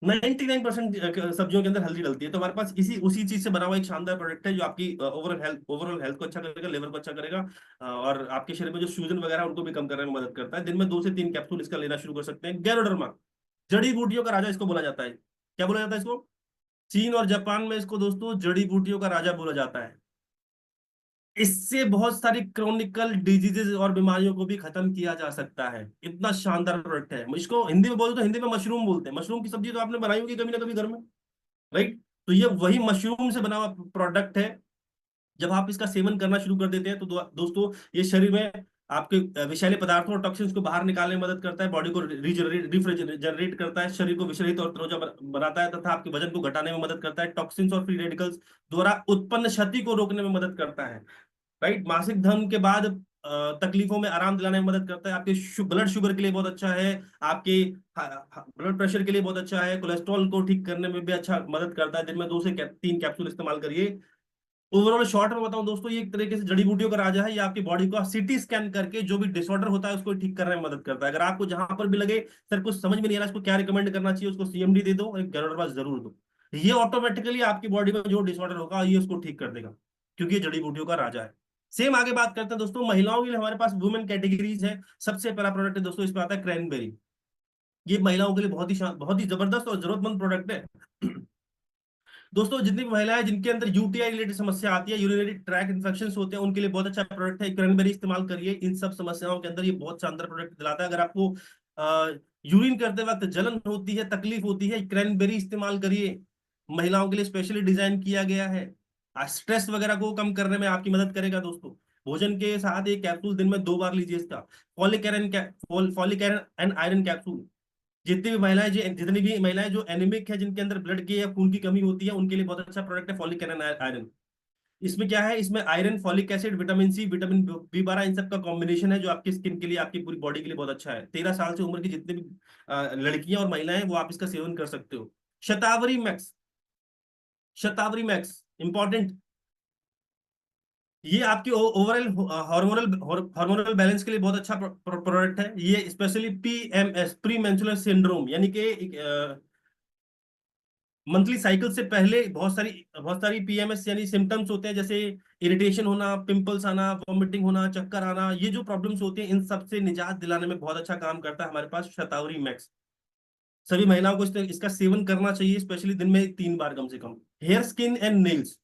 99% सब्जियों के अंदर हल्दी डलती है। तो हमारे पास इसी उसी चीज से बना हुआ एक शानदार प्रोडक्ट है जो आपकी ओवरऑल हेल्थ को अच्छा करेगा, लिवर को अच्छा करेगा, और आपके शरीर में जो सूजन वगैरह है, उनको भी कम करने में मदद करता है। दिन में 2 से 3 कैप्सूल इसका लेना शुरू कर सकते हैं। गैरोडर्मा, जड़ी बूटियों का राजा इसको बोला जाता है। क्या बोला जाता है इसको? चीन और जापान में इसको दोस्तों जड़ी बूटियों का राजा बोला जाता है। इससे बहुत सारी क्रोनिकल डिजीजेज और बीमारियों को भी खत्म किया जा सकता है। इतना शानदार प्रोडक्ट है। इसको हिंदी में बोलो तो हिंदी में मशरूम बोलते हैं। मशरूम की सब्जी तो आपने बनाई होगी कभी ना कभी घर में, राइट? तो ये वही मशरूम से बना हुआ प्रोडक्ट है। जब आप इसका सेवन करना शुरू कर देते हैं तो दोस्तों ये शरीर में आपके विषैले पदार्थों और टॉक्सिन्स को बाहर निकालने में मदद करता है, बॉडी को रिफ्रिजरेट करता है, शरीर को विषरहित और तरोजा बनाता है, तथा आपके वजन को घटाने में मदद करता है, टॉक्सिन्स और फ्री रेडिकल्स द्वारा उत्पन्न क्षति को रोकने में मदद करता है, राइट? मासिक धर्म के बाद तकलीफों में आराम दिलाने में मदद करता है, आपके ब्लड शुगर के लिए बहुत अच्छा है, आपके ब्लड प्रेशर के लिए बहुत अच्छा है, कोलेस्ट्रॉल को ठीक करने में भी अच्छा मदद करता है। दिन में 2 से 3 कैप्सूल इस्तेमाल करिए। ओवरऑल शॉर्ट में बताऊं दोस्तों, ये एक तरीके से जड़ी बूटियों का राजा है। ये आपकी बॉडी को सीटी स्कैन करके जो भी डिसऑर्डर होता है उसको ठीक करने में मदद करता है। अगर आपको जहां पर भी लगे सर कुछ समझ में नहीं आ रहा इसको क्या रिकमेंड करना चाहिए, उसको सीएमडी दे दो, एक गरुड़ जरूर दो। ये ऑटोमेटिकली आपकी बॉडी में जो डिसऑर्डर होगा ये उसको ठीक कर देगा, क्योंकि ये जड़ी बूटियों का राजा है। सेम आगे बात करते हैं दोस्तों, महिलाओं के लिए हमारे पास वुमेन कैटेगरीज है। सबसे पहला प्रोडक्ट है दोस्तों, इसमें आता है क्रैनबेरी। ये महिलाओं के लिए बहुत ही जबरदस्त और जरूरतमंद प्रोडक्ट है। दोस्तों जितनी भी महिलाएं जिनके अंदर यूटीआई रिलेटेड समस्या आती है, यूरिनरी ट्रैक इन्फेक्शन होते हैं, उनके लिए बहुत अच्छा प्रोडक्ट है। क्रैनबेरी इस्तेमाल करिए इन सब समस्याओं के अंदर, ये बहुत शानदार प्रोडक्ट दिलाता है। अगर आपको यूरिन करते वक्त जलन होती है, तकलीफ होती है, क्रैनबेरी इस्तेमाल करिए। महिलाओं के लिए स्पेशली डिजाइन किया गया है। स्ट्रेस वगैरह को कम करने में आपकी मदद करेगा दोस्तों। भोजन के साथ एक कैप्सूल दिन में 2 बार लीजिए इसका। Folic iron and iron capsule. जितनी भी महिलाएं जो एनीमिक है, जिनके अंदर ब्लड की या खून की कमी होती है, उनके लिए बहुत अच्छा प्रोडक्ट है फॉलिक आयरन आयरन। इसमें क्या है, इसमें iron, folic acid, vitamin C, vitamin B12, इन सब का कॉम्बिनेशन है, जो आपकी स्किन के लिए, आपकी पूरी बॉडी के लिए बहुत अच्छा है। 13 साल से उम्र की जितनी भी लड़कियां और महिलाएं हैं, वो आप इसका सेवन कर सकते हो। शतावरी मैक्स। शतावरी मैक्स इंपॉर्टेंट। ये आपकी ओवरऑल हार्मोनल बैलेंस के लिए बहुत अच्छा प्रोडक्ट है। ये specially PMS, pre menstrual syndrome, यानी कि मंथली साइकिल से पहले बहुत सारी PMS यानी सिम्टम्स होते हैं, जैसे इरिटेशन होना, पिंपल्स आना, वॉमिटिंग होना, चक्कर आना। ये जो प्रॉब्लम्स होती हैं इन सब से निजात दिलाने में बहुत अच्छा काम करता है हमारे पास शतावरी मैक्स। सभी महिलाओं को इसका सेवन करना चाहिए, स्पेशली दिन में 3 बार कम से कम। Hair, skin and nails.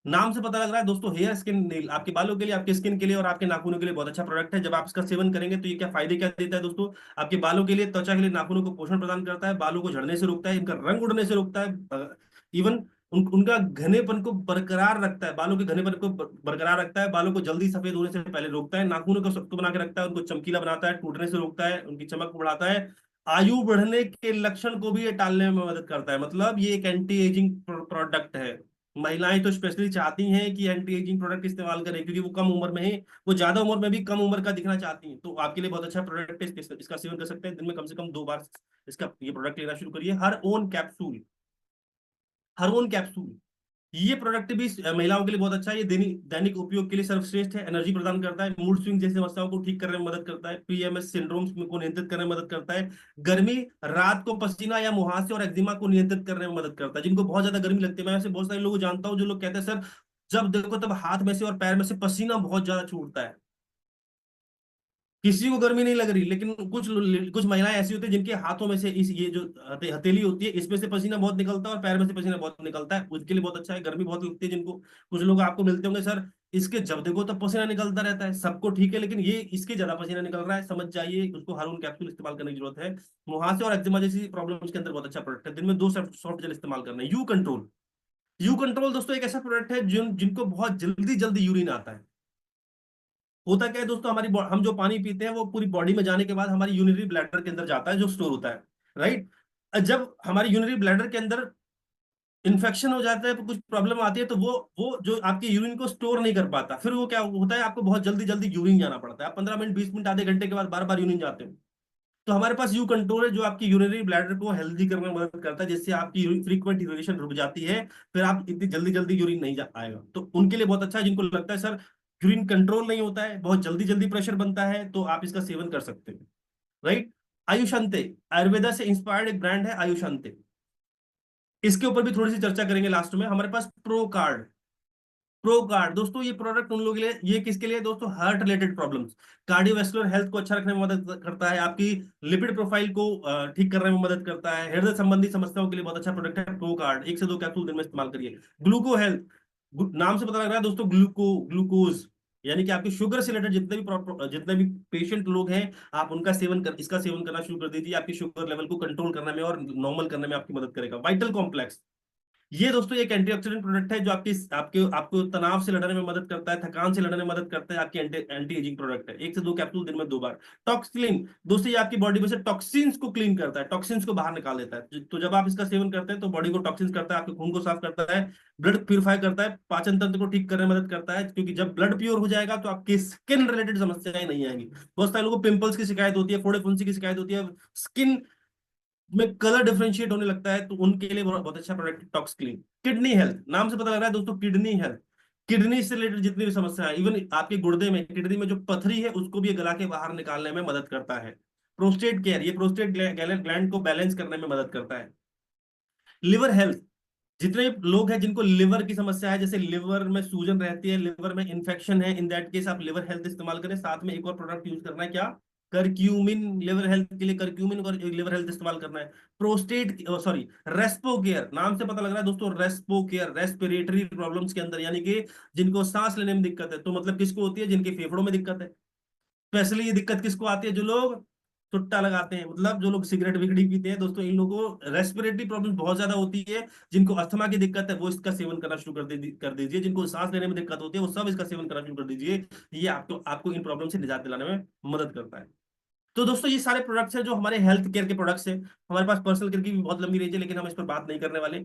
नाम से पता लग रहा है दोस्तों, हेयर, स्किन, नेल, आपके बालों के लिए, आपके स्किन के लिए और आपके नाखूनों के लिए बहुत अच्छा प्रोडक्ट है। जब आप इसका सेवन करेंगे तो ये क्या फायदे क्या देता है दोस्तों? आपके बालों के लिए, त्वचा के लिए, नाखूनों को पोषण प्रदान करता है, बालों को झड़ने से रोकता है, इनका रंग उड़ने से रोकता है, इवन उनका घनेपन को बरकरार रखता है, बालों के घनेपन को बरकरार रखता है, बालों को जल्दी सफेद होने से पहले रोकता है, नाखूनों को सख्त बना के रखता है, उनको चमकीला बनाता है, टूटने से रोकता है, उनकी चमक को बढ़ाता है, आयु बढ़ने के लक्षण को भी ये टालने में मदद करता है। मतलब ये एक एंटी एजिंग प्रोडक्ट है। महिलाएं तो स्पेशली चाहती हैं कि एंटी एजिंग प्रोडक्ट इस्तेमाल करें, क्योंकि वो कम उम्र में है, वो ज्यादा उम्र में भी कम उम्र का दिखना चाहती हैं। तो आपके लिए बहुत अच्छा प्रोडक्ट है, इसका सेवन कर सकते हैं। दिन में कम से कम 2 बार इसका ये प्रोडक्ट लेना शुरू करिए। Her own capsule. ये प्रोडक्ट भी महिलाओं के लिए बहुत अच्छा है। ये दैनिक दैनिक उपयोग के लिए सर्वश्रेष्ठ है। एनर्जी प्रदान करता है, मूड स्विंग जैसी समस्याओं को ठीक करने में मदद करता है, PMS सिंड्रोम्स को नियंत्रित करने में मदद करता है, गर्मी, रात को पसीना या मुहासे और एक्जिमा को नियंत्रित करने में मदद करता है। जिनको बहुत ज्यादा गर्मी लगती है, मैं ऐसे बहुत सारे लोग जानता हूँ जो लोग कहते हैं सर जब देखो तब हाथ में से और पैर में से पसीना बहुत ज्यादा छूटता है। किसी को गर्मी नहीं लग रही, लेकिन कुछ महिलाएं ऐसी होती है जिनके हाथों में से इस ये जो हथेली होती है, इसमें से पसीना बहुत निकलता है और पैर में से पसीना बहुत निकलता है, उसके लिए बहुत अच्छा है। गर्मी बहुत लगती है जिनको, कुछ लोग आपको मिलते होंगे सर इसके जब देखो तब पसीना निकलता रहता है, सबको ठीक है, लेकिन ये इसके ज्यादा पसीना निकल रहा है, समझ जाइए उसको हारून कैप्सूल इस्तेमाल करने की जरूरत है। मुहासे और एक्जिमा जैसी प्रॉब्लम्स के अंदर बहुत अच्छा प्रोडक्ट है। दिन में 2 सॉफ्ट जेल इस्तेमाल करना है। यू कंट्रोल दोस्तों एक ऐसा प्रोडक्ट है जिनको बहुत जल्दी जल्दी यूरिन आता है। होता क्या है दोस्तों, हम जो पानी पीते हैं वो पूरी बॉडी में जाने के बाद हमारी यूरिनरी ब्लैडर के अंदर जाता है, जो स्टोर होता है, राइट? जब हमारी यूरिनरी ब्लैडर के अंदर इन्फेक्शन हो जाता है, तो कुछ प्रॉब्लम आती है, तो वो जो आपके यूरिन को स्टोर नहीं कर पाता, फिर वो क्या होता है, आपको बहुत जल्दी जल्दी यूरिन जाना पड़ता है। आप 15 मिनट, 20 मिनट, आधे घंटे के बाद बार बार यूरिन जाते हो। तो हमारे पास यू कंट्रोल है, जो आपकी यूरिनरी ब्लैडर को हेल्दी करने में मदद करता है, जिससे आपकी फ्रीक्वेंट यूरिनेशन रुक जाती है, फिर आप इतनी जल्दी जल्दी यूरिन नहीं जा आएगा। तो उनके लिए बहुत अच्छा है, जिनको लगता है सर यूरिन कंट्रोल नहीं होता है, बहुत जल्दी जल्दी प्रेशर बनता है, तो आप इसका सेवन कर सकते हो, राइट? आयुषंते, आयुर्वेदा से इंस्पायर्ड एक ब्रांड है आयुषंते। इसके ऊपर भी थोड़ी सी चर्चा करेंगे लास्ट में। हमारे पास प्रो कार्ड दोस्तों, ये प्रोडक्ट उन लोगों के लिए, ये किसके लिए दोस्तों? Heart related problems, cardiovascular health को अच्छा रखने में मदद करता है, आपकी लिपिड प्रोफाइल को ठीक करने में मदद करता है, हृदय संबंधी समस्याओं के लिए बहुत अच्छा प्रोडक्ट है प्रो कार्ड। 1 से 2 कैप्सूल दिन में इस्तेमाल करिए। ग्लूको हेल्थ, नाम से पता लग रहा है दोस्तों, ग्लूकोज, यानी कि आपके शुगर से रिलेटेड जितने भी पेशेंट लोग हैं, आप उनका सेवन कर इसका सेवन करना शुरू कर दीजिए, आपकी शुगर लेवल को कंट्रोल करने में और नॉर्मल करने में आपकी मदद करेगा। वाइटल कॉम्प्लेक्स, ये दोस्तों एक एंटीऑक्सीडेंट प्रोडक्ट है जो आपकी आपके आपको तनाव से लड़ने में मदद करता है, थकान से लड़ने में मदद करता है, आपकी एंटी एजिंग प्रोडक्ट है। 1 से 2 कैप्सूल दिन में 2 बार। टॉक्सिन दोस्तों, ये आपकी बॉडी में से टॉक्सिन्स को क्लीन करता है, टॉक्सिन्स को बाहर निकाल देता है। तो जब आप इसका सेवन करते हैं तो बॉडी को टॉक्सिन्स करता है, आपके खून को साफ करता है, ब्लड प्यूरिफाई करता है, पाचन तंत्र को ठीक करने में मदद करता है, क्योंकि जब ब्लड प्योर हो जाएगा तो आपकी स्किन रिलेटेड समस्याएं नहीं आएंगी। बहुत सारे लोगों को पिंपल्स की शिकायत होती है, फोड़े फुंसी की शिकायत होती है, स्किन में कलर डिफरेंशिएट होने लगता है, तो उनके लिए बहुत बहुत अच्छा product talks clean. Kidney health, नाम से पता लग रहा है दोस्तों, किडनी हेल्थ, किडनी से रिलेटेड जितनी भी समस्या है, इवन आपके गुर्दे में किडनी में जो पथरी है उसको भी ये गला के बाहर निकालने में मदद करता है। प्रोस्टेट केयर, ये प्रोस्टेट ग्लैंड को बैलेंस करने में मदद करता है। लिवर हेल्थ, जितने लोग हैं जिनको लिवर की समस्या है, जैसे लिवर में सूजन रहती है, लिवर में इंफेक्शन है, इन दैट केस आप लिवर हेल्थ इस्तेमाल करें। साथ में एक और प्रोडक्ट यूज करना है, क्या, करक्यूमिन, लिवर हेल्थ के लिए करक्यूमिन और लिवर हेल्थ इस्तेमाल करना है। प्रोस्टेट सॉरी रेस्पो केयर, नाम से पता लग रहा है दोस्तों, रेस्पो केयर, रेस्पिरेटरी प्रॉब्लम्स के अंदर, यानी कि जिनको सांस लेने में दिक्कत है, तो मतलब किसको होती है, जिनके फेफड़ों में दिक्कत है। स्पेशली ये दिक्कत किसको आती है, जो लोग सुट्टा लगाते हैं, मतलब जो लोग सिगरेट विगड़ी पीते हैं दोस्तों, इन लोगों को रेस्पिरेटरी प्रॉब्लम बहुत ज्यादा होती है। जिनको अस्थमा की दिक्कत है वो इसका सेवन करना शुरू कर दीजिए, जिनको सांस लेने में दिक्कत होती है वो सब इसका सेवन करना शुरू कर दीजिए। ये आपको आपको इन प्रॉब्लम से निजात दिलाने में मदद करता है। तो दोस्तों ये सारे प्रोडक्ट्स हैं जो हमारे हेल्थ केयर के प्रोडक्ट्स हैं। हमारे पास पर्सनल केयर की भी बहुत लंबी रेंज है, लेकिन हम इस पर बात नहीं करने वाले।